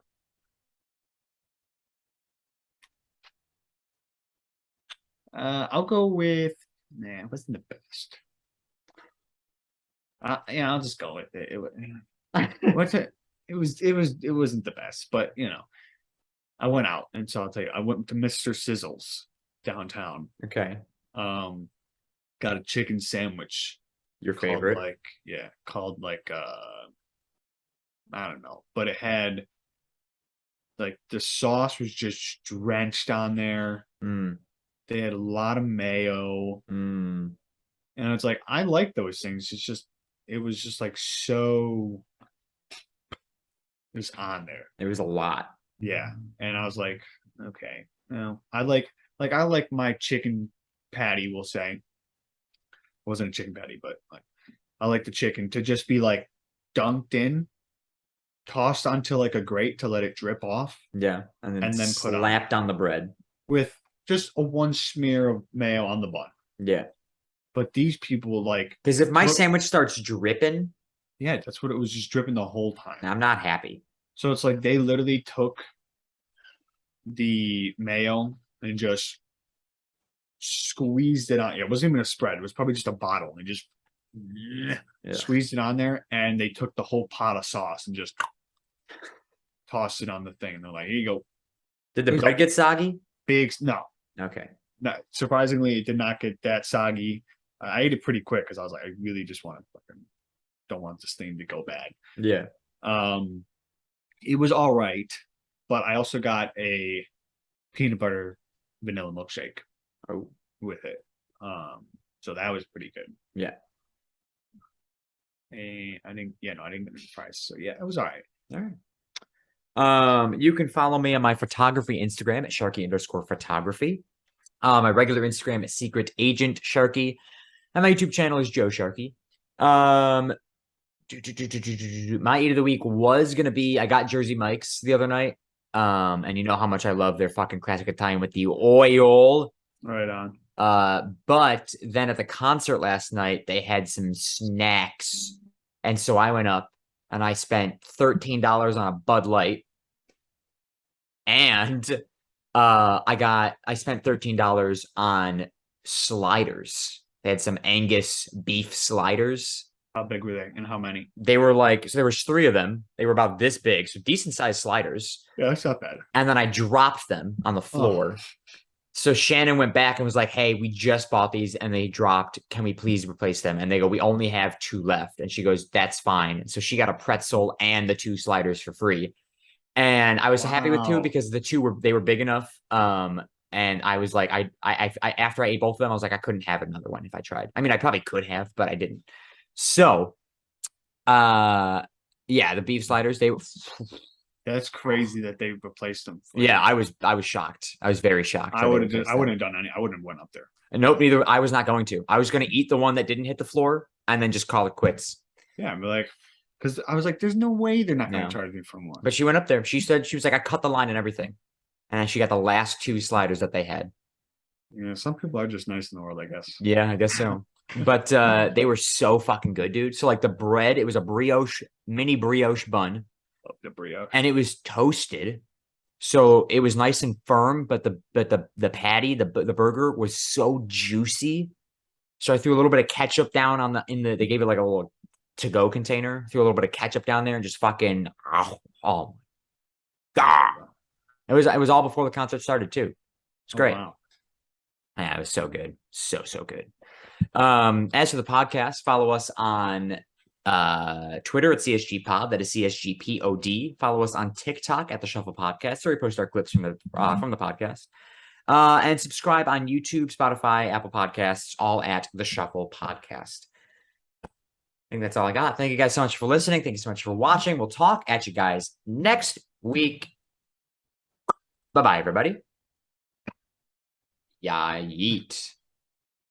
I'll go with it wasn't the best. Yeah, I'll just go with it. It wasn't the best, but I went out, and so I'll tell you, I went to Mr. Sizzle's downtown. Okay. Got a chicken sandwich. Your favorite? Called I don't know, but it had like the sauce was just drenched on there. They had a lot of mayo. And it's like, I like those things. It was just like so it was on there. It was a lot. Yeah. And I was like, okay. I like my chicken patty, we'll say. It wasn't a chicken patty, but like I like the chicken to just be like dunked in, tossed onto like a grate to let it drip off. Yeah. And then put slapped on the bread. With just a one smear of mayo on the bun. Yeah. But these people because if my sandwich starts dripping, yeah, that's what it was, just dripping the whole time. I'm not happy. So it's like they literally took the mayo and just squeezed it on. It wasn't even a spread. It was probably just a bottle. And just squeezed it on there, and they took the whole pot of sauce and just tossed it on the thing. And they're like, here you go. Did the bread get soggy? No. Okay. No, surprisingly, it did not get that soggy. I ate it pretty quick because I was like, I really just don't want this thing to go bad. Yeah. It was all right, but I also got a peanut butter vanilla milkshake with it. So that was pretty good. Yeah. And I didn't get any fries. So yeah, it was all right. All right. You can follow me on my photography Instagram at Sharky_photography. My regular Instagram is Secret Agent Sharky. And my YouTube channel is Joe Sharky. My eat of the week was gonna be, I got Jersey Mike's the other night. And you know how much I love their fucking classic Italian with the oil. Right on. But then at the concert last night, they had some snacks. And so I went up and I spent $13 on a Bud Light. And I spent $13 on sliders. They had some Angus beef sliders. How big were they and how many? They were like, so there was 3 of them. They were about this big, so decent sized sliders. Yeah, that's not bad. And then I dropped them on the floor. So Shannon went back and was like, hey, we just bought these and they dropped. Can we please replace them? And they go, we only have 2 left. And she goes, that's fine. So she got a pretzel and the 2 sliders for free. And I was happy with 2 because the 2 were big enough. And I was like, I after I ate both of them, I was like, I couldn't have another one if I tried. I mean, I probably could have, but I didn't. So, yeah, the beef sliders, they were. That's crazy that they replaced them. Yeah, I was shocked. I was very shocked. I wouldn't have done any. I wouldn't have went up there. And nope, neither. I was not going to. I was going to eat the one that didn't hit the floor and then just call it quits. Yeah, I'd be like, because I was like, there's no way they're not going to charge me for one. But she went up there. She said, she was like, I cut the line and everything. And then she got the last 2 sliders that they had. Yeah, some people are just nice in the world, I guess. Yeah, I guess so. But they were so fucking good, dude. So like the bread, it was a mini brioche bun. Love the brioche. And it was toasted. So it was nice and firm, but the patty, the burger was so juicy. So I threw a little bit of ketchup down on they gave it like a little to-go container. Threw a little bit of ketchup down there and just fucking oh God. It was all before the concert started too. It's great. Oh, wow. Yeah, it was so good. So good. As for the podcast, follow us on Twitter at CSG Pod. That is CSGPOD. Follow us on TikTok at the Shuffle Podcast, where we post our clips from the podcast. And subscribe on YouTube, Spotify, Apple Podcasts, all at the Shuffle Podcast. I think that's all I got. Thank you guys so much for listening. Thank you so much for watching. We'll talk at you guys next week. Bye-bye, everybody. Yeah, yeet.